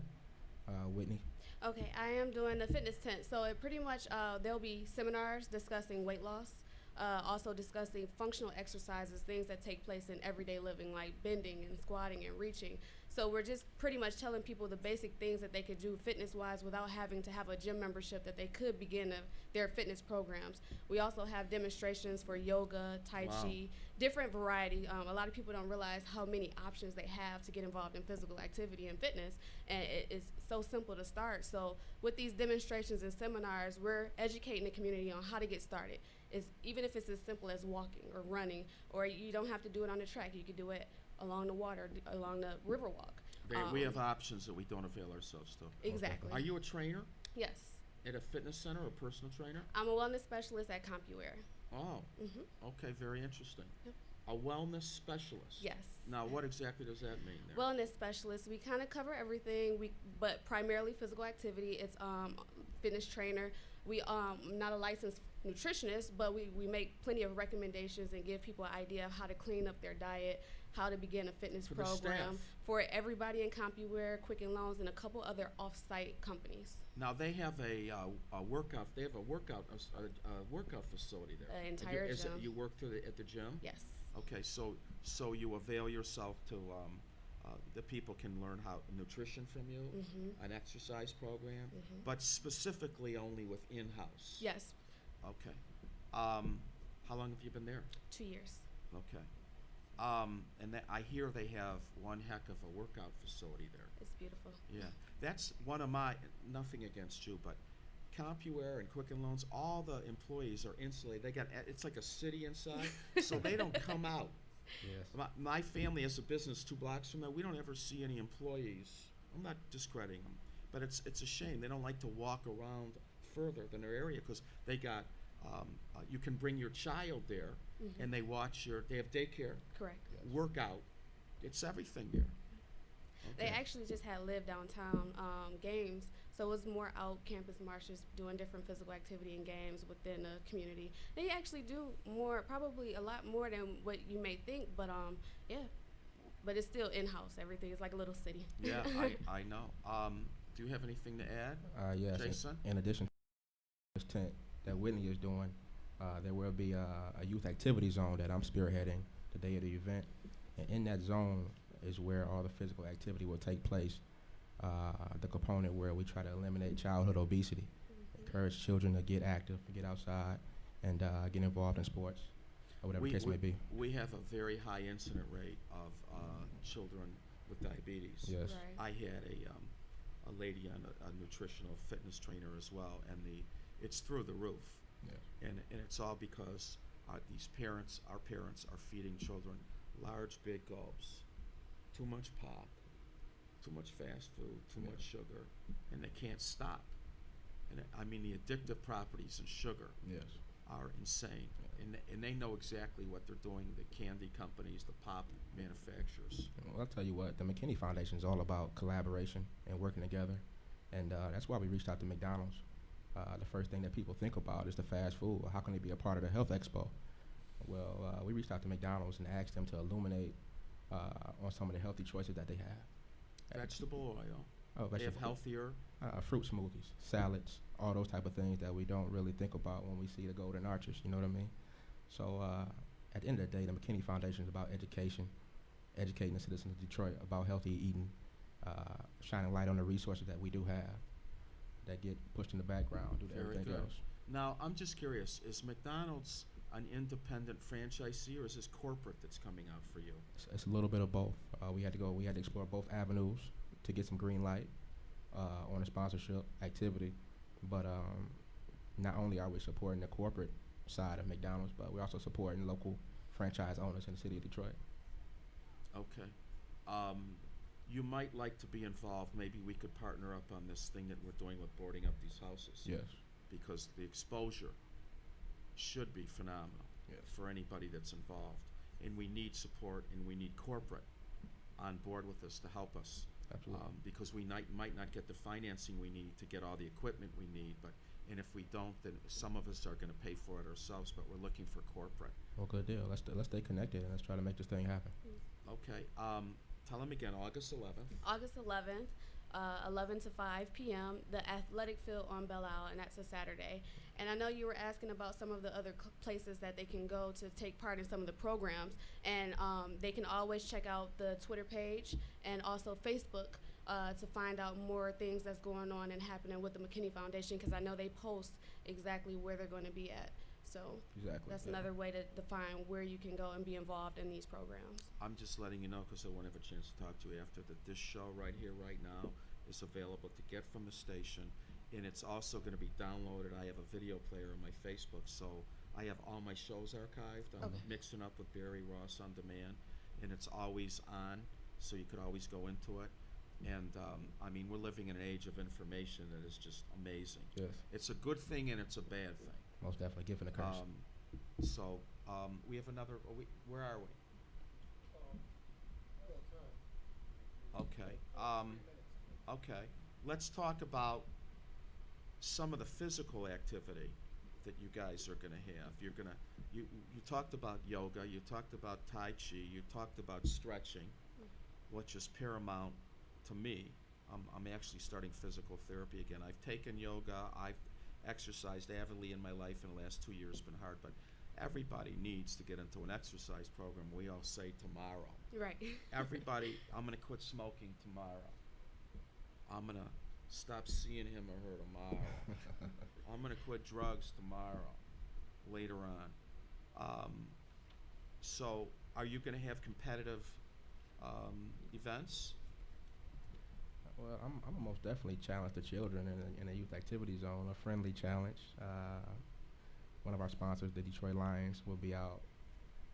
Whitney. Okay, I am doing the fitness tent. So it pretty much, there'll be seminars discussing weight loss, also discussing functional exercises, things that take place in everyday living, like bending and squatting and reaching. So we're just pretty much telling people the basic things that they could do fitness-wise without having to have a gym membership, that they could begin their fitness programs. We also have demonstrations for yoga, Tai Chi, different variety. A lot of people don't realize how many options they have to get involved in physical activity and fitness, and it's so simple to start. So with these demonstrations and seminars, we're educating the community on how to get started. Even if it's as simple as walking or running, or you don't have to do it on the track, you could do it along the water, along the river walk. We have options that we don't avail ourselves to. Exactly. Are you a trainer Yes. at a fitness center or a personal trainer? I'm a wellness specialist at CompuWare. Oh, okay, very interesting. Yep. A wellness specialist? Yes. Now, what exactly does that mean there? Wellness specialist, we kind of cover everything, but primarily physical activity. It's fitness trainer. We not a licensed nutritionist, but we make plenty of recommendations and give people an idea of how to clean up their diet, how to begin a fitness For the program staff. for everybody in CompuWare, Quicken Loans, and a couple other off-site companies. Now they have a workout. They have a workout facility there. An entire gym. You work at the gym? Yes. Okay, so you avail yourself to the people can learn how nutrition from you, an exercise program, but specifically only with in-house. Yes. Okay. How long have you been there? 2 years. Okay. And I hear they have one heck of a workout facility there. It's beautiful. Yeah, that's one of my, nothing against you, but CompuWare and Quicken Loans, all the employees are insulated. It's like a city inside, so they don't come out. Yes. My family has a business 2 blocks from there. We don't ever see any employees. I'm not discrediting them, but it's a shame. They don't like to walk around further than their area because they got, you can bring your child there and they have daycare. Correct. Workout. It's everything there. They actually just had Live Downtown games, so it was more out campus marches doing different physical activity and games within the community. They actually do probably a lot more than what you may think, but yeah. But it's still in-house. Everything is like a little city. Yeah, I know. Do you have anything to add, Yes. Jason? In addition to this tent that Whitney is doing, there will be a youth activity zone that I'm spearheading the day of the event. And in that zone is where all the physical activity will take place. The component where we try to eliminate childhood obesity, encourage children to get active, get outside, and get involved in sports, or whatever the case may be. We have a very high incident rate of children with diabetes. Yes. I had a lady on a nutritional fitness trainer as well, and it's through the roof. Yes. And it's all because our parents are feeding children large, big gulps, too much pop, too much fast food, too much sugar, and they can't stop. And I mean, the addictive properties in sugar are insane. And they know exactly what they're doing, the candy companies, the pop manufacturers. Well, I'll tell you what, the McKinney Foundation is all about collaboration and working together. And that's why we reached out to McDonald's. The first thing that people think about is the fast food. How can they be a part of the Health Expo? Well, we reached out to McDonald's and asked them to illuminate on some of the healthy choices that they have. Vegetable oil. Oh, They have vegetable. healthier. Fruit smoothies, salads, all those type of things that we don't really think about when we see the Golden Arches, you know what I mean? So at the end of the day, the McKinney Foundation is about education, educating the citizens of Detroit about healthy eating, shining light on the resources that we do have that get pushed in the background due to Very everything good. else. Now, I'm just curious, is McDonald's an independent franchisee, or is this corporate that's coming out for you? It's a little bit of both. We had to explore both avenues to get some green light on a sponsorship activity. But not only are we supporting the corporate side of McDonald's, but we're also supporting local franchise owners in the city of Detroit. Okay. You might like to be involved. Maybe we could partner up on this thing that we're doing with boarding up these houses. Yes. Because the exposure should be phenomenal for anybody that's involved. And we need support, and we need corporate on board with us to help us. Absolutely. Because we might not get the financing we need to get all the equipment we need, and if we don't, then some of us are going to pay for it ourselves, but we're looking for corporate. Well, good deal. Let's stay connected and let's try to make this thing happen. Okay. Tell them again, August 11th. August 11th, 11 to 5 p.m., the athletic field on Belle Isle, and that's a Saturday. And I know you were asking about some of the other places that they can go to take part in some of the programs, and they can always check out the Twitter page and also Facebook to find out more things that's going on and happening with the McKinney Foundation, because I know they post exactly where they're going to be at. So that's another way to define where you can go and be involved in these programs. I'm just letting you know because I won't have a chance to talk to you after that this show right here, right now, is available to get from the station, and it's also going to be downloaded. I have a video player on my Facebook, so I have all my shows archived. I'm mixing up with Barry Ross on demand, and it's always on, so you could always go into it. And I mean, we're living in an age of information that is just amazing. Yes. It's a good thing and it's a bad thing. Most definitely, gift and a curse. So we have another. Where are we? Okay. Okay. Let's talk about some of the physical activity that you guys are going to have. You're going to. You talked about yoga. You talked about Tai Chi. You talked about stretching, which is paramount to me. I'm actually starting physical therapy again. I've taken yoga. I've exercised avidly in my life in the last 2 years. It's been hard, but everybody needs to get into an exercise program. We all say tomorrow. Right. Everybody, I'm going to quit smoking tomorrow. I'm going to stop seeing him or her tomorrow. I'm going to quit drugs tomorrow, later on. So are you going to have competitive events? Well, I'm most definitely challenge the children in a youth activity zone, a friendly challenge. One of our sponsors, the Detroit Lions, will be out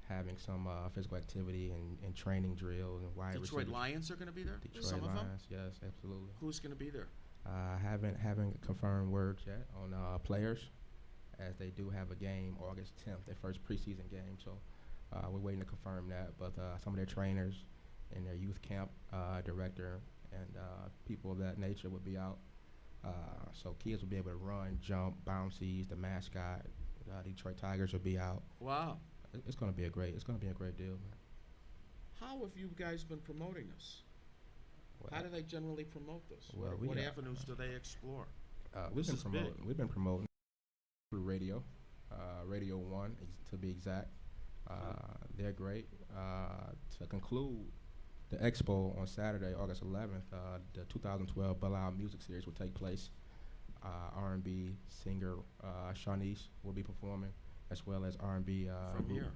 having some physical activity and training drills and wide Detroit receivers. Lions are going to be there? Detroit Some Lions, of them? yes, absolutely. Who's going to be there? Haven't confirmed words yet on players, as they do have a game August 10th, their first preseason game. So we're waiting to confirm that. But some of their trainers and their youth camp director and people of that nature would be out. So kids will be able to run, jump, bouncies. The mascot, Detroit Tigers, will be out. Wow. It's going to be a great deal, man. How have you guys been promoting this? How do they generally promote this? Well, what avenues do they explore? We've been promoting through radio, Radio 1 to be exact. They're great. To conclude the expo on Saturday, August 11th, the 2012 Belle Isle Music Series will take place. R&B singer Shawnice will be performing, as well as R&B From group. here.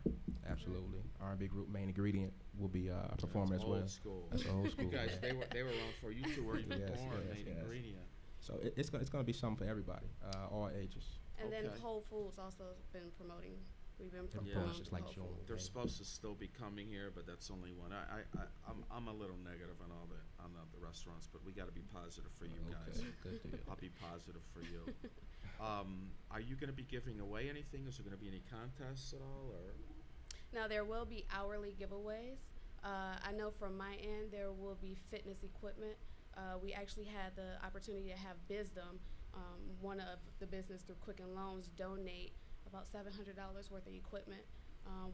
Absolutely. R&B group Main Ingredient will be performing as well. Old school. That's old school. You guys, they were around for you two were even Yes, born. yes, Main yes. Ingredient. So it's going to be something for everybody, all ages. And then Okay. Whole Foods also been promoting we've been Yeah. promoting Just like hopefully. showing. They're supposed to still be coming here, but that's only one. I'm a little negative on all the restaurants, but we got to be positive for you guys. Good deal. I'll be positive for you. Are you going to be giving away anything? Is there going to be any contests at all, or? Now there will be hourly giveaways. I know from my end there will be fitness equipment. We actually had the opportunity to have Bizdom, one of the business through Quicken Loans, donate about $700 worth of equipment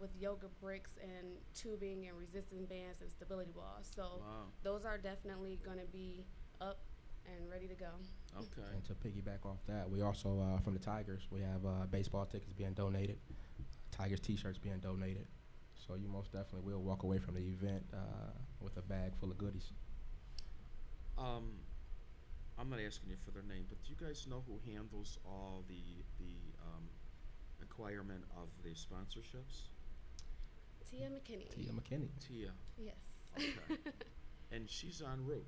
with yoga bricks and tubing and resistance bands and stability balls. So Wow. those are definitely going to be up and ready to go. Okay. And to piggyback off that, we also, from the Tigers, we have baseball tickets being donated, Tigers t-shirts being donated. So you most definitely will walk away from the event with a bag full of goodies. I'm not asking you for their name, but do you guys know who handles all the acquirement of the sponsorships? Tia McKinney. Tia McKinney. Tia. Yes. Okay. And she's en route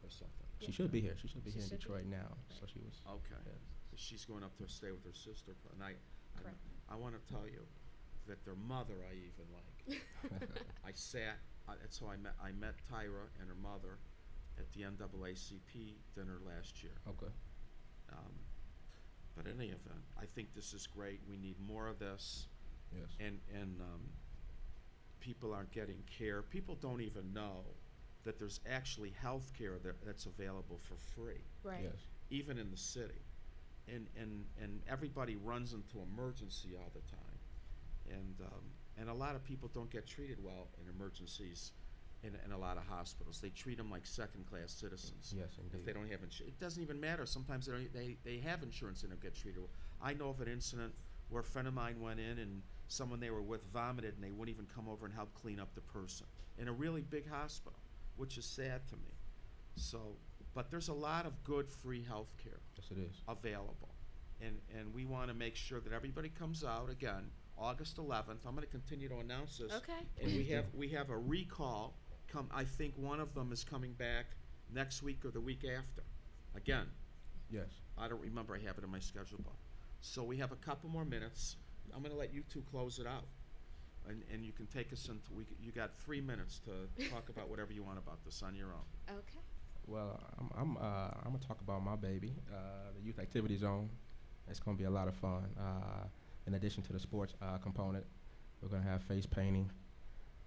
or something. She should be here. She should be here in should be. Detroit now. So she was. Okay. Yes. She's going up to stay with her sister, and Correct. I want to tell you that their mother I even like. That's how I met Tyra and her mother at the NAACP dinner last year. Okay. But in any event, I think this is great. We need more of this. Yes. And people aren't getting care. People don't even know that there's actually health care that's available for free, Right. Yes. even in the city. And everybody runs into emergency all the time. And a lot of people don't get treated well in emergencies in a lot of hospitals. They treat them like second-class citizens. Yes, If indeed. they don't have insurance. It doesn't even matter. Sometimes they have insurance and don't get treated well. I know of an incident where a friend of mine went in and someone they were with vomited and they wouldn't even come over and help clean up the person in a really big hospital, which is sad to me. So, but there's a lot of good free health care Yes, it is. available. And we want to make sure that everybody comes out again, August 11th. I'm going to continue to announce this. Okay. And we have a recall. I think one of them is coming back next week or the week after. Again, Yes. I don't remember. I have it in my schedule book. So we have a couple more minutes. I'm going to let you two close it out. And you can take us into, you got 3 minutes to talk about whatever you want about this on your own. Okay. Well, I'm gonna talk about my baby, the Youth Activity Zone. It's gonna be a lot of fun. In addition to the sports component, we're gonna have face painting,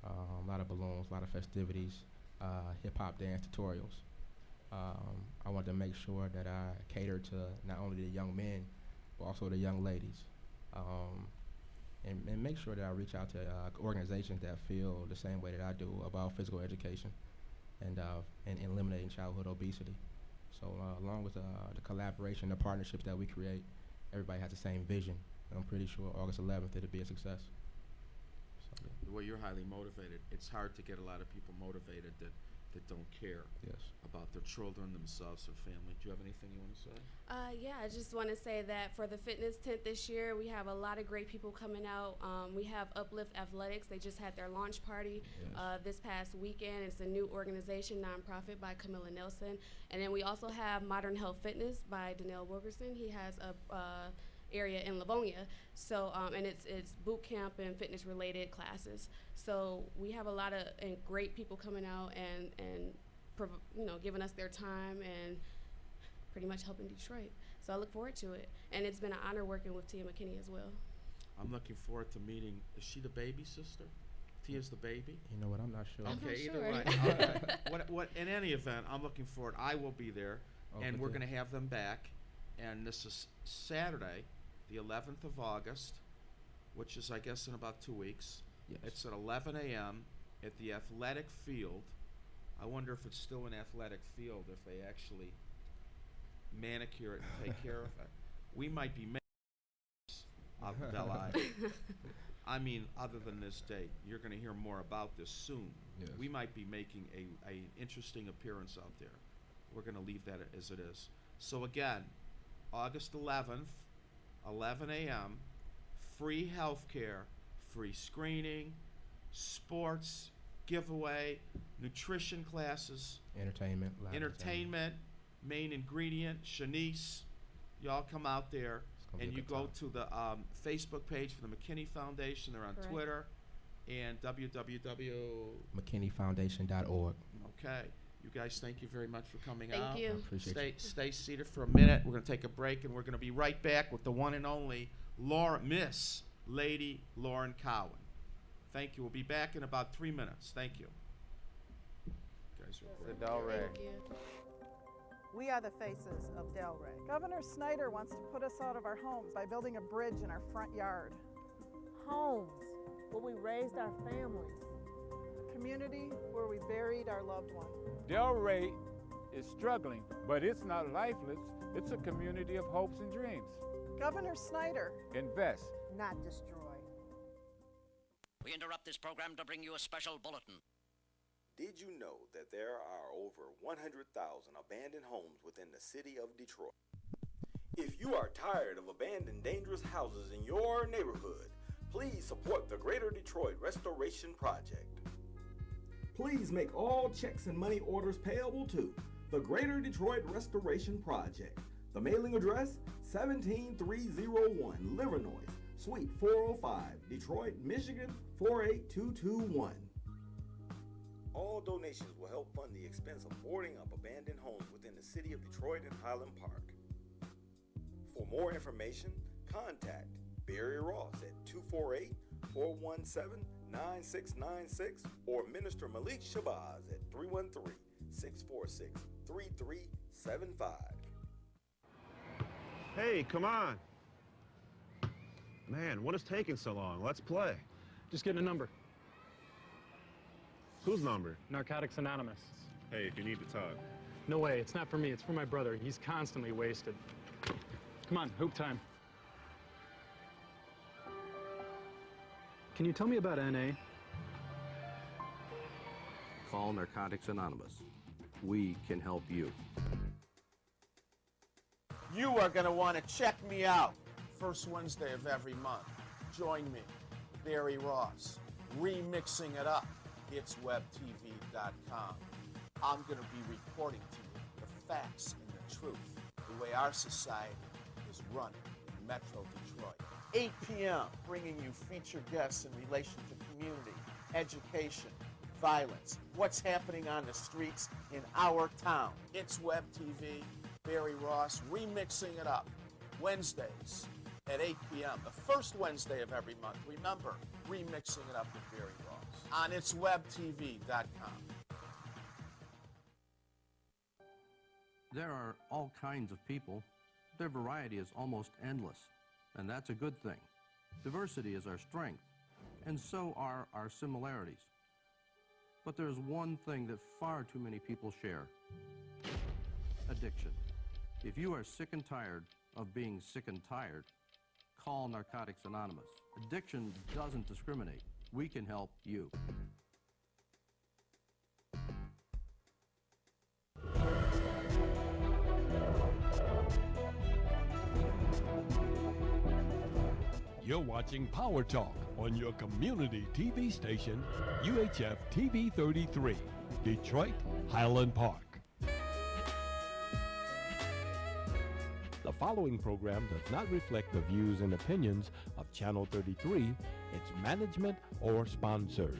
a lot of balloons, a lot of festivities, hip hop dance tutorials. I wanted to make sure that I cater to not only the young men, but also the young ladies, and make sure that I reach out to organizations that feel the same way that I do about physical education and eliminating childhood obesity. So along with the collaboration, the partnerships that we create, everybody has the same vision. And I'm pretty sure August 11th it'll be a success. So, yeah. Well, you're highly motivated. It's hard to get a lot of people motivated that don't care Yes. about their children, themselves, their family. Do you have anything you want to say? Yeah, I just want to say that for the fitness tent this year, we have a lot of great people coming out. We have Uplift Athletics. They just had their launch party this past weekend. It's a new organization, nonprofit by Camilla Nelson. And then we also have Modern Health Fitness by Danielle Wilkerson. He has a area in Livonia. So, and it's boot camp and fitness related classes. So we have a lot of great people coming out and giving us their time and pretty much helping Detroit. So I look forward to it. And it's been an honor working with Tia McKinney as well. I'm looking forward to meeting. Is she the baby sister? Tia's the baby? You know what? I'm not sure. I'm not Okay, either sure. way. What? In any event, I'm looking forward. I will be there, and we're going to have them back. And this is Saturday, the 11th of August, which is, I guess, in about 2 weeks. Yes. It's at 11 a.m. at the athletic field. I wonder if it's still an athletic field, if they actually manicure it and take care of it. We might be out in Belle Isle. I mean, other than this date, you're going to hear more about this soon. Yes. We might be making a interesting appearance out there. We're going to leave that as it is. So again, August 11th, 11 a.m., free health care, free screening, sports, giveaway, nutrition classes, Entertainment. entertainment, main ingredient, Shanice. Y'all come out there. gonna be And a you good go time. to the Facebook page for the McKinney Foundation. They're on Correct. Twitter and www. McKinneyFoundation.org. Okay. You guys, thank you very much for coming Thank out. you. I appreciate you. Stay seated for a minute. We're going to take a break, and we're going to be right back with the one and only Miss Lady Lauren Cowan. Thank you. We'll be back in about 3 minutes. Thank you. Guys, The Delray. Thank you. We are the faces of Delray. Governor Snyder wants to put us out of our homes by building a bridge in our front yard. Homes where we raised our families. A community where we buried our loved one. Delray is struggling, but it's not lifeless. It's a community of hopes and dreams. Governor Snyder. Invest. Not destroy. We interrupt this program to bring you a special bulletin. Did you know that there are over 100,000 abandoned homes within the city of Detroit? If you are tired of abandoned dangerous houses in your neighborhood, please support the Greater Detroit Restoration Project. Please make all checks and money orders payable to the Greater Detroit Restoration Project. The mailing address, 17301 Livernois, Suite 405, Detroit, Michigan, 48221. All donations will help fund the expense of boarding up abandoned homes within the city of Detroit and Highland Park. For more information, contact Barry Ross at 248-417-9696 or Minister Malik Shabazz at 313-646-3375. Hey, come on. Man, what is taking so long? Let's play. Just getting a number. Whose number? Narcotics Anonymous. Hey, if you need to talk. No way, it's not for me, it's for my brother. He's constantly wasted. Come on, hoop time. Can you tell me about NA? Call Narcotics Anonymous. We can help you. You are going to want to check me out. First Wednesday of every month. Join me, Barry Ross, remixing it up. It's webtv.com. I'm going to be reporting to you the facts and the truth, the way our society is run in Metro Detroit. 8 p.m., bringing you featured guests in relation to community, education, violence, what's happening on the streets in our town. It's Web TV, Barry Ross, remixing it up. Wednesdays at 8 p.m., the first Wednesday of every month. Remember, remixing it up with Barry Ross on itswebtv.com. There are all kinds of people. Their variety is almost endless, and that's a good thing. Diversity is our strength, and so are our similarities. But there's one thing that far too many people share: addiction. If you are sick and tired of being sick and tired, call Narcotics Anonymous. Addiction doesn't discriminate. We can help you. You're watching Power Talk on your community TV station, UHF TV 33, Detroit, Highland Park. The following program does not reflect the views and opinions of Channel 33, its management, or sponsors.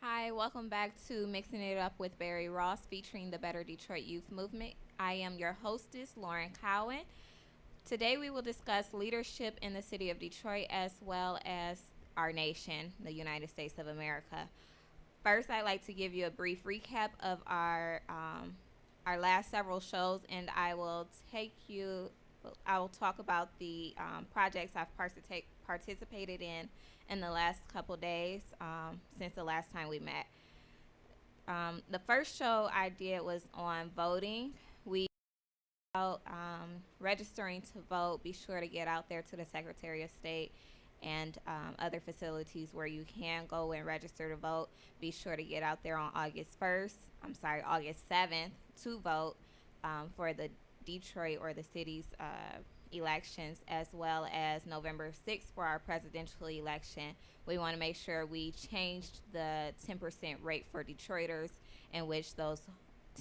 Hi, welcome back to Mixing It Up with Barry Ross, featuring the Better Detroit Youth Movement. I am your hostess, Lauren Cowan. Today we will discuss leadership in the city of Detroit as well as our nation, the United States of America. First, I'd like to give you a brief recap of our last several shows, and I will talk about the projects I've participated in the last couple days since the last time we met. The first show I did was on voting. We registering to vote. Be sure to get out there to the Secretary of State and other facilities where you can go and register to vote. Be sure to get out there on August 7th to vote for the Detroit or the city's elections, as well as November 6th for our presidential election. We want to make sure we changed the 10% rate for Detroiters, in which those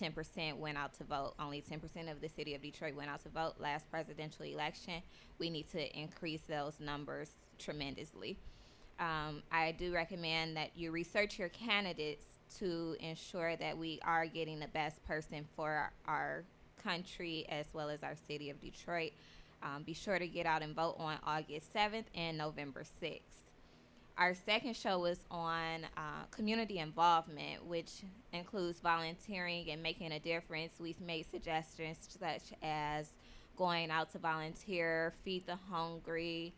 10% went out to vote. Only 10% of the city of Detroit went out to vote last presidential election. We need to increase those numbers tremendously. I do recommend that you research your candidates to ensure that we are getting the best person for our country as well as our city of Detroit. Be sure to get out and vote on August 7th and November 6th. Our second show was on community involvement, which includes volunteering and making a difference. We've made suggestions such as going out to volunteer, feed the hungry,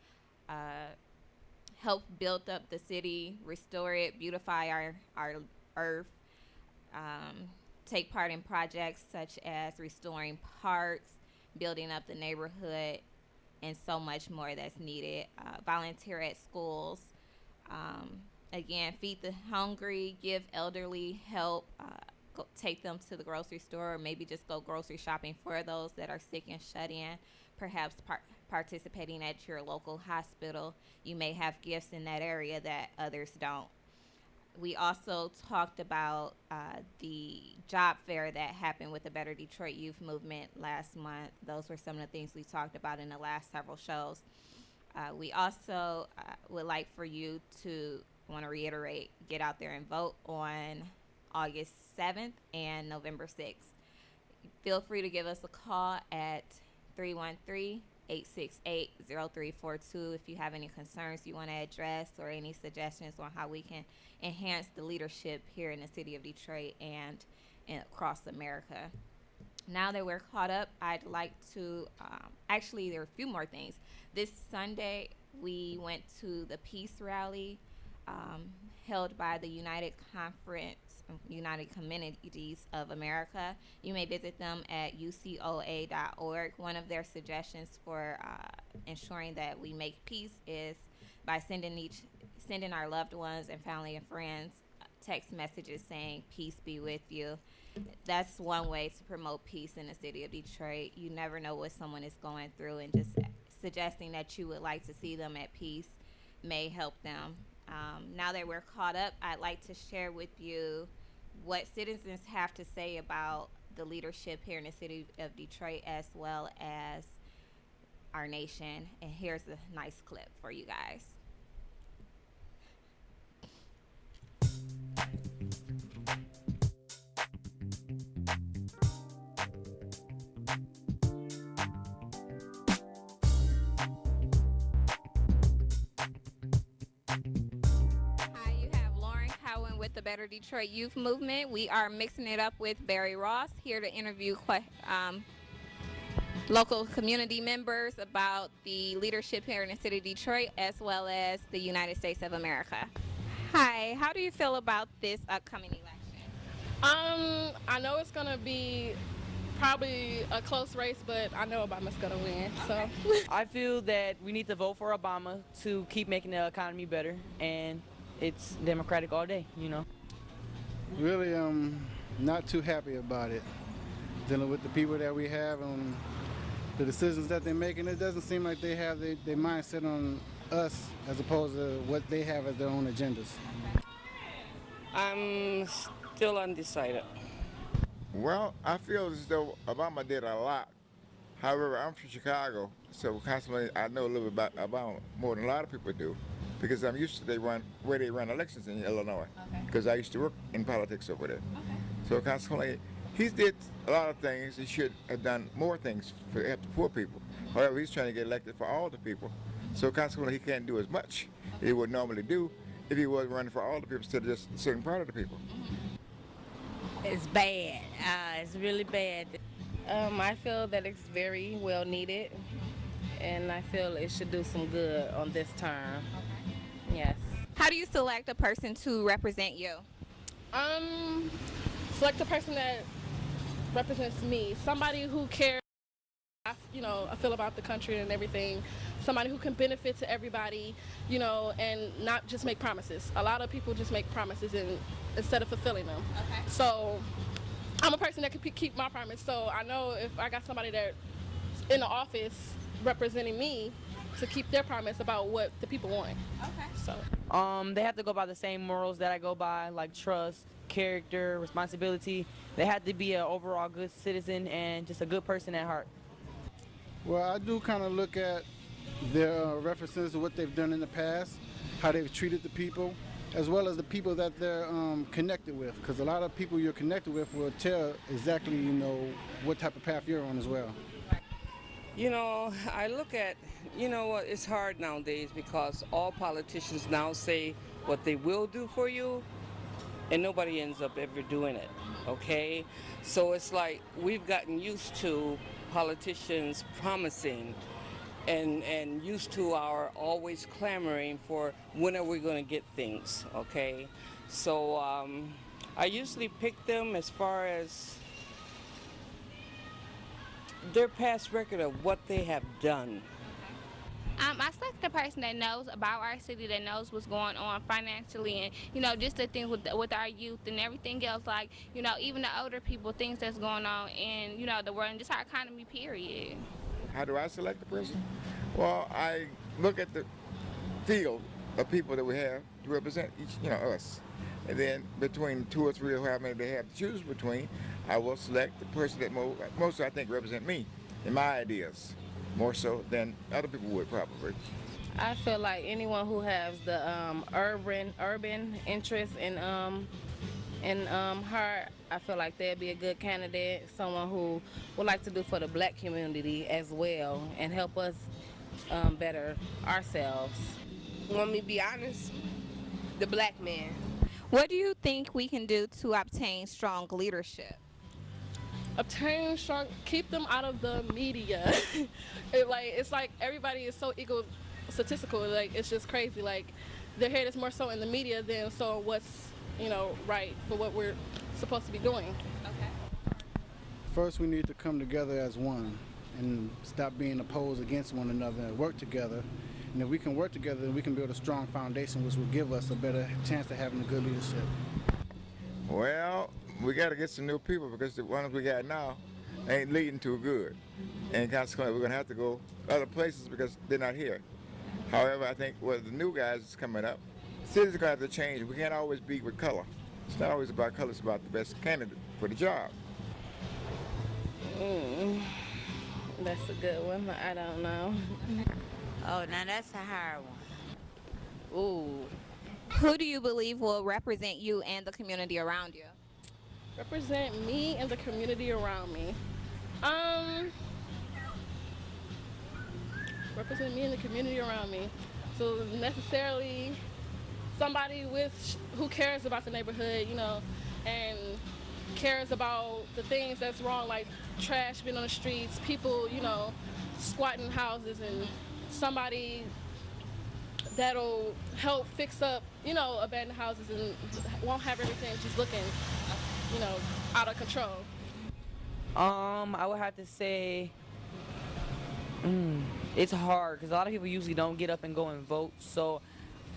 help build up the city, restore it, beautify our earth, take part in projects such as restoring parks, building up the neighborhood, and so much more that's needed. Volunteer at schools. Again, feed the hungry, give elderly help, take them to the grocery store, or maybe just go grocery shopping for those that are sick and shut in, perhaps participating at your local hospital. You may have gifts in that area that others don't. We also talked about the job fair that happened with the Better Detroit Youth Movement last month. Those were some of the things we talked about in the last several shows. We also would like for you to want to reiterate, get out there and vote on August 7th and November 6th. Feel free to give us a call at 313-868-0342 if you have any concerns you want to address or any suggestions on how we can enhance the leadership here in the city of Detroit and across America. Now that we're caught up, I'd like to, actually there are a few more things. This Sunday, we went to the Peace Rally held by the United Communities of America. You may visit them at ucoa.org. One of their suggestions for ensuring that we make peace is by sending our loved ones and family and friends text messages saying, "Peace be with you." That's one way to promote peace in the city of Detroit. You never know what someone is going through, and just suggesting that you would like to see them at peace may help them. Now that we're caught up, I'd like to share with you what citizens have to say about the leadership here in the city of Detroit as well as our nation. And here's a nice clip for you guys. The Better Detroit Youth Movement. We are mixing it up with Barry Ross, here to interview local community members about the leadership here in the city of Detroit as well as the United States of America. Hi, how do you feel about this upcoming election? I know it's gonna be probably a close race, but I know Obama's gonna win. So I feel that we need to vote for Obama to keep making the economy better, and it's Democratic all day, you know. Really, not too happy about it. Dealing with the people that we have and the decisions that they're making, it doesn't seem like they have their mindset on us as opposed to what they have as their own agendas. I'm still undecided. Well, I feel as though Obama did a lot. However, I'm from Chicago, so constantly I know a little bit about Obama more than a lot of people do, because I'm used to where they run elections in Illinois, because I used to work in politics over there. So consequently, he did a lot of things. He should have done more things to help the poor people. However, he's trying to get elected for all the people. So consequently, he can't do as much as he would normally do if he was running for all the people instead of just a certain part of the people. It's bad. It's really bad. I feel that it's very well needed, and I feel it should do some good on this term. Yes. How do you select a person to represent you? Select a person that represents me. Somebody who cares, I feel about the country and everything. Somebody who can benefit to everybody, and not just make promises. A lot of people just make promises instead of fulfilling them. Okay. So I'm a person that can keep my promise. So I know if I got somebody that in the office representing me, to keep their promise about what the people want. Okay. So. They have to go by the same morals that I go by, like trust, character, responsibility. They have to be an overall good citizen and just a good person at heart. Well, I do kind of look at their references to what they've done in the past, how they've treated the people, as well as the people that they're connected with. Because a lot of people you're connected with will tell exactly, you know, what type of path you're on as well. You know, I look at, you know what, it's hard nowadays because all politicians now say what they will do for you, and nobody ends up ever doing it, okay? So it's like we've gotten used to politicians promising and used to our always clamoring for when are we going to get things, okay? So I usually pick them as far as their past record of what they have done. I select the person that knows about our city, that knows what's going on financially, and you know, just the things with our youth and everything else, like, you know, even the older people, things that's going on in, you know, the world and just our economy, period. How do I select the person? Well, I look at the field of people that we have to represent each, you know, us. And then between 2 or 3 or however many they have to choose between, I will select the person that most I think represent me and my ideas, more so than other people would probably. I feel like anyone who has the urban interest in heart, I feel like they'd be a good candidate. Someone who would like to do for the black community as well and help us better ourselves. Want me to be honest? The black man. What do you think we can do to obtain strong leadership? Obtain strong, keep them out of the media. It's like everybody is so egotistical. Like, it's just crazy. Like, their head is more so in the media than so what's, you know, right for what we're supposed to be doing. Okay. First, we need to come together as one and stop being opposed against one another and work together. And if we can work together, then we can build a strong foundation which will give us a better chance of having a good leadership. Well, we got to get some new people because the ones we got now ain't leading to good. And consequently, we're going to have to go other places because they're not here. However, I think with the new guys that's coming up, cities are going to have to change. We can't always be with color. It's not always about color, it's about the best candidate for the job. That's a good one. I don't know. Oh, now that's a hard one. Ooh. Who do you believe will represent you and the community around you? Represent me and the community around me. Represent me and the community around me. So necessarily somebody who cares about the neighborhood, you know, and cares about the things that's wrong, like trash being on the streets, people, you know, squatting houses, and somebody that'll help fix up, you know, abandoned houses and won't have everything just looking, you know, out of control. I would have to say it's hard because a lot of people usually don't get up and go and vote, so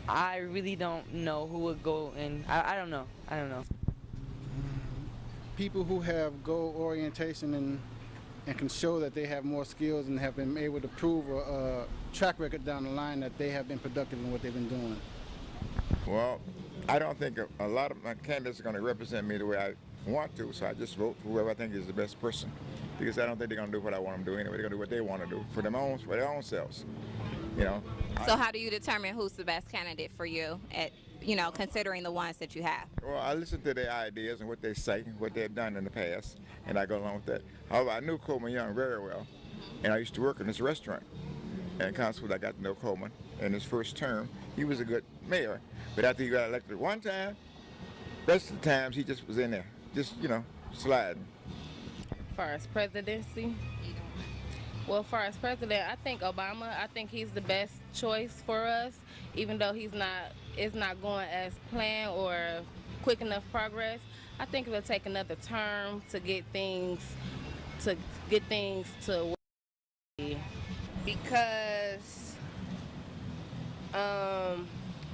I really don't know who would go, and I don't know. People who have goal orientation and can show that they have more skills and have been able to prove a track record down the line that they have been productive in what they've been doing. Well, I don't think a lot of my candidates are going to represent me the way I want to, so I just vote for whoever I think is the best person, because I don't think they're going to do what I want them to do anyway. They're going to do what they want to do for their own selves, you know. So how do you determine who's the best candidate for you at, you know, considering the ones that you have? Well, I listen to their ideas and what they say, what they've done in the past, and I go along with that. However, I knew Coleman Young very well, and I used to work in this restaurant. And consequently, I got to know Coleman. In his first term, he was a good mayor, but after he got elected one time, rest of the times he just was in there, just, you know, sliding. As far as presidency, well, far as president, I think Obama. I think he's the best choice for us, even though it's not going as planned or quick enough progress. I think it'll take another term to get things to because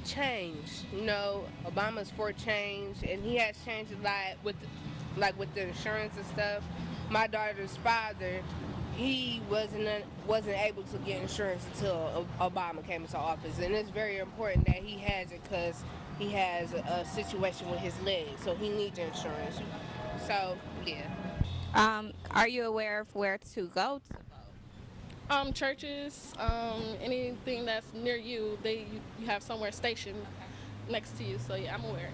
change. You know, Obama's for change, and he has changed a lot with the insurance and stuff. My daughter's father, he wasn't able to get insurance until Obama came into office, and it's very important that he has it because he has a situation with his leg, so he needs insurance. So yeah. Are you aware of where to go to? Churches, anything that's near you, you have somewhere stationed next to you. So yeah, I'm aware.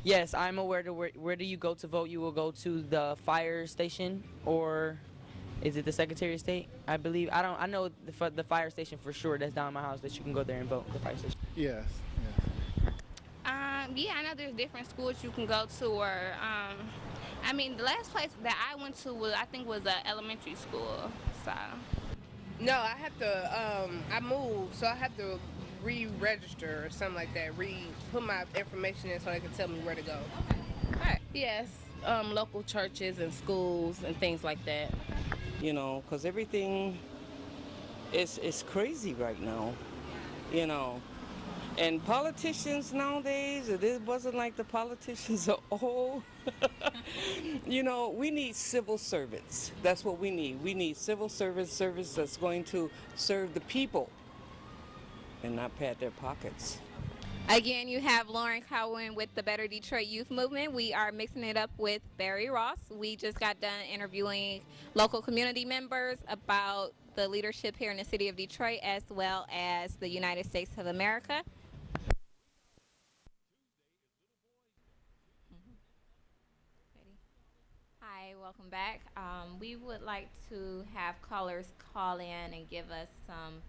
Yes, I'm aware to where do you go to vote? You will go to the fire station, or is it the Secretary of State? I believe. I know the fire station for sure. That's down my house. That you can go there and vote. The fire station. Yes. Yeah, I know there's different schools you can go to, or I mean, the last place that I went to was an elementary school. So. No, I have to. I moved, so I have to re-register or something like that. Put my information in so they can tell me where to go. Yes, local churches and schools and things like that. You know, because everything is crazy right now. You know, and politicians nowadays, it wasn't like the politicians of old. You know, we need civil servants. That's what we need. We need civil service that's going to serve the people and not pad their pockets. Again, you have Lauren Cowan with the Better Detroit Youth Movement. We are mixing it up with Barry Ross. We just got done interviewing local community members about the leadership here in the city of Detroit as well as the United States of America. Hi, welcome back. We would like to have callers call in and give us some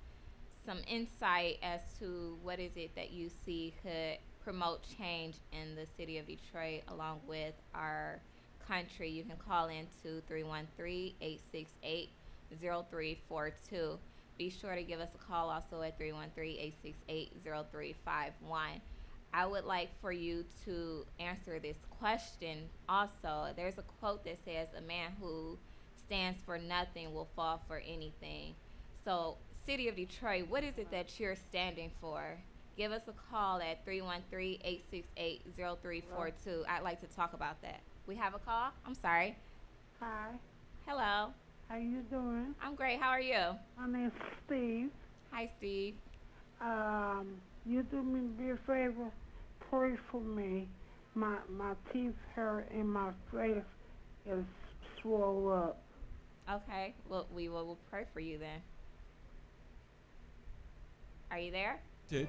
insight as to what is it that you see could promote change in the city of Detroit along with our country. You can call in to 313-868-0342. Be sure to give us a call also at 313-868-0351. I would like for you to answer this question also. There's a quote that says, "A man who stands for nothing will fall for anything." So, City of Detroit, what is it that you're standing for? Give us a call at 313-868-0342. I'd like to talk about that. We have a call? I'm sorry. Hi. Hello. How you doing? I'm great. How are you? My name's Steve. Hi, Steve. You do me a big favor. Pray for me. My teeth hurt and my face is swole up. Okay. Well, we will pray for you then. Are you there? Okay.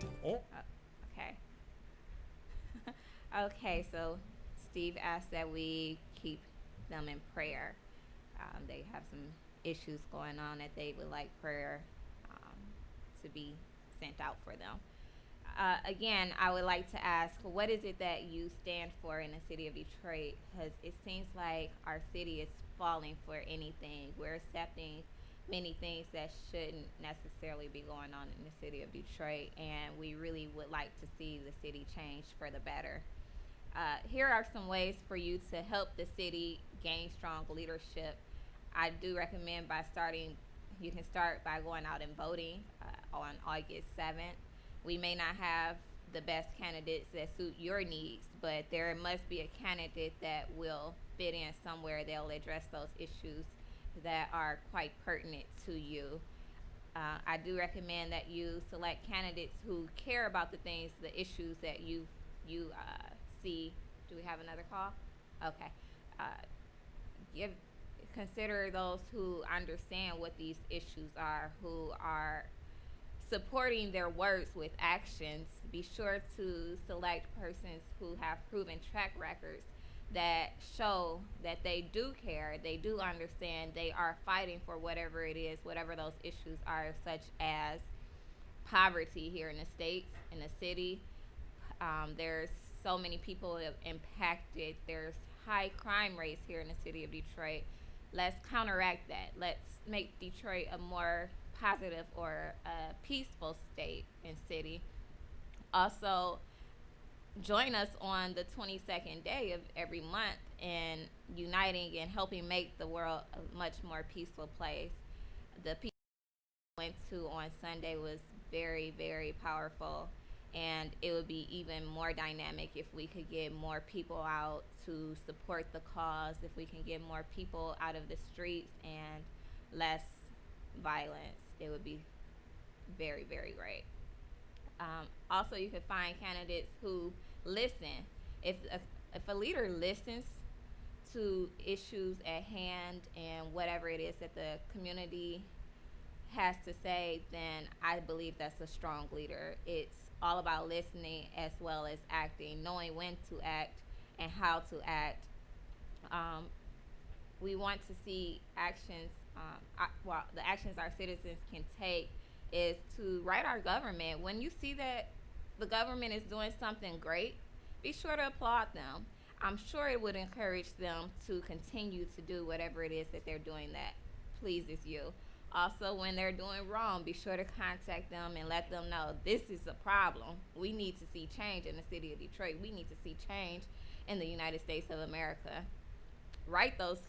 Okay, so Steve asked that we keep them in prayer. They have some issues going on that they would like prayer to be sent out for them. Again, I would like to ask, what is it that you stand for in the city of Detroit? Because it seems like our city is falling for anything. We're accepting many things that shouldn't necessarily be going on in the city of Detroit, and we really would like to see the city change for the better. Here are some ways for you to help the city gain strong leadership. I do recommend you can start by going out and voting on August 7th. We may not have the best candidates that suit your needs, but there must be a candidate that will fit in somewhere. They'll address those issues that are quite pertinent to you. I do recommend that you select candidates who care about the things, the issues that you see. Do we have another call? Okay. Consider those who understand what these issues are, who are supporting their words with actions. Be sure to select persons who have proven track records that show that they do care, they do understand, they are fighting for whatever it is, whatever those issues are, such as poverty here in the States, in the city. There's so many people impacted. There's high crime rates here in the city of Detroit. Let's counteract that. Let's make Detroit a more positive or a peaceful state and city. Also, join us on the 22nd day of every month in uniting and helping make the world a much more peaceful place. The people we went to on Sunday was very, very powerful, and it would be even more dynamic if we could get more people out to support the cause, if we can get more people out of the streets and less violence, it would be very, very great. Also, you could find candidates who listen. If a leader listens to issues at hand and whatever it is that the community has to say, then I believe that's a strong leader. It's all about listening as well as acting, knowing when to act and how to act. We want to see actions, the actions our citizens can take is to write our government. When you see that the government is doing something great, be sure to applaud them. I'm sure it would encourage them to continue to do whatever it is that they're doing that pleases you. Also, when they're doing wrong, be sure to contact them and let them know this is a problem. We need to see change in the city of Detroit. We need to see change in the United States of America. Write those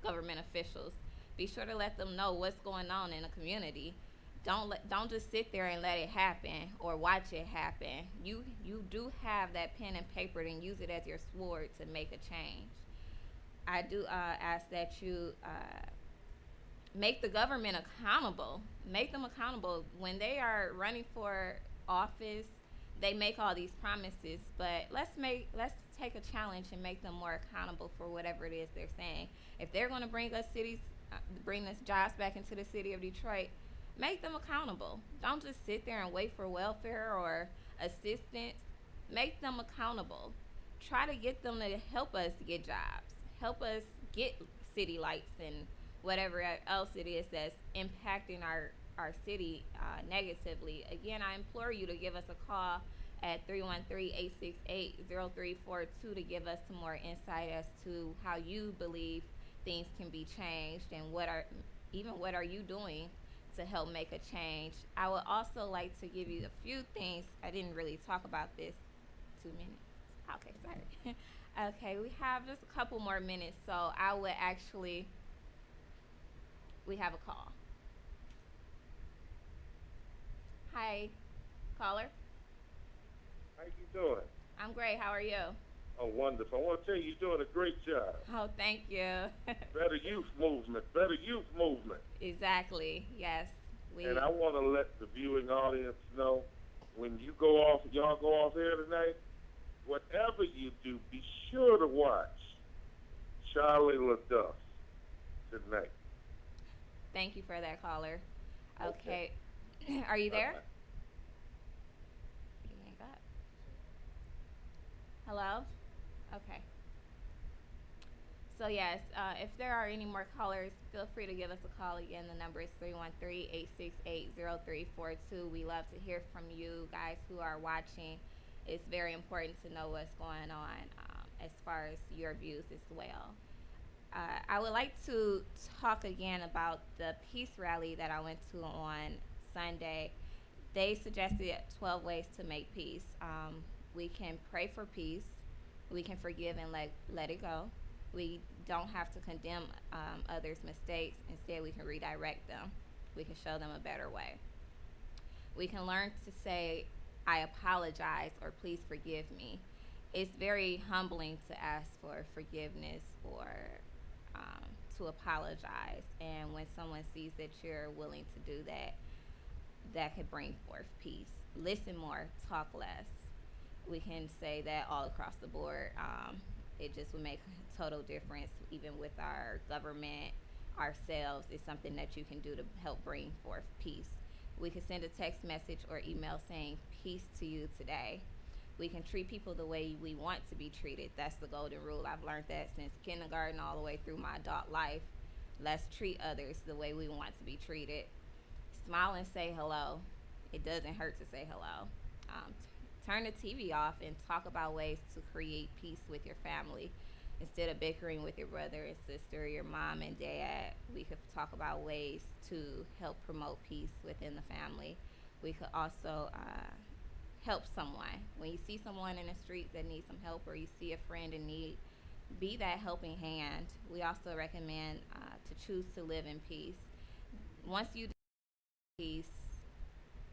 government officials. Be sure to let them know what's going on in the community. Don't just sit there and let it happen or watch it happen. You do have that pen and paper, and use it as your sword to make a change. I do ask that you make the government accountable. Make them accountable. When they are running for office, they make all these promises, but let's take a challenge and make them more accountable for whatever it is they're saying. If they're going to bring us jobs back into the city of Detroit, make them accountable. Don't just sit there and wait for welfare or assistance. Make them accountable. Try to get them to help us get jobs. Help us get city lights and whatever else it is that's impacting our city negatively. Again, I implore you to give us a call at 313-868-0342 to give us some more insight as to how you believe things can be changed, and what are you doing to help make a change. I would also like to give you a few things. I didn't really talk about this. 2 minutes. Okay, sorry. Okay, we have just a couple more minutes, so I would actually, we have a call. Hi, caller. How you doing? I'm great. How are you? Oh, wonderful. I want to tell you, you're doing a great job. Oh, thank you. Better youth movement. Better youth movement. Exactly. Yes. And I want to let the viewing audience know, when you y'all go off here tonight, whatever you do, be sure to watch Charlie LaDuff tonight. Thank you for that, caller. Okay. Are you there? Bye-bye. Hello? Okay. So yes, if there are any more callers, feel free to give us a call. Again, the number is 313-868-0342. We love to hear from you guys who are watching. It's very important to know what's going on as far as your views as well. I would like to talk again about the peace rally that I went to on Sunday. They suggested 12 ways to make peace. We can pray for peace. We can forgive and let it go. We don't have to condemn others' mistakes. Instead, we can redirect them. We can show them a better way. We can learn to say, I apologize, or please forgive me. It's very humbling to ask for forgiveness or to apologize. And when someone sees that you're willing to do that, that could bring forth peace. Listen more, talk less. We can say that all across the board. It just would make a total difference, even with our government, ourselves. It's something that you can do to help bring forth peace. We can send a text message or email saying, peace to you today. We can treat people the way we want to be treated. That's the golden rule. I've learned that since kindergarten all the way through my adult life. Let's treat others the way we want to be treated. Smile and say hello. It doesn't hurt to say hello. Turn the TV off and talk about ways to create peace with your family. Instead of bickering with your brother and sister, your mom and dad, we could talk about ways to help promote peace within the family. We could also help someone. When you see someone in the street that needs some help, or you see a friend in need, be that helping hand. We also recommend to choose to live in peace. Once you do peace,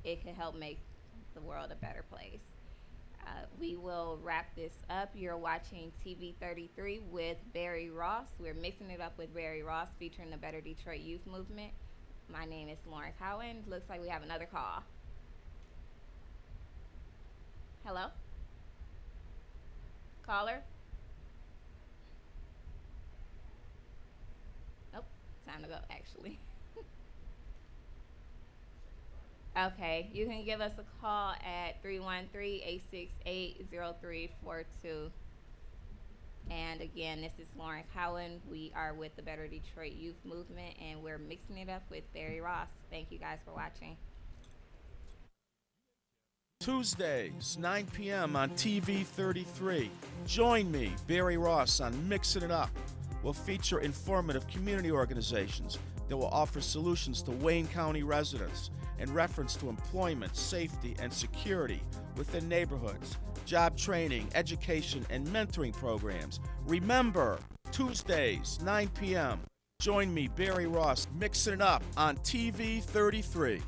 it can help make the world a better place. We will wrap this up. You're watching TV 33 with Barry Ross. We're mixing it up with Barry Ross, featuring the Better Detroit Youth Movement. My name is Lauren Cowan. Looks like we have another call. Hello? Caller? Nope. Time to go, actually. Okay, you can give us a call at 313-868-0342. And again, this is Lauren Cowan. We are with the Better Detroit Youth Movement, and we're mixing it up with Barry Ross. Thank you guys for watching. Tuesdays, 9 p.m. on TV 33. Join me, Barry Ross, on Mixing It Up. We'll feature informative community organizations that will offer solutions to Wayne County residents in reference to employment, safety, and security within neighborhoods, job training, education, and mentoring programs. Remember, Tuesdays, 9 p.m. Join me, Barry Ross, Mixing It Up on TV 33.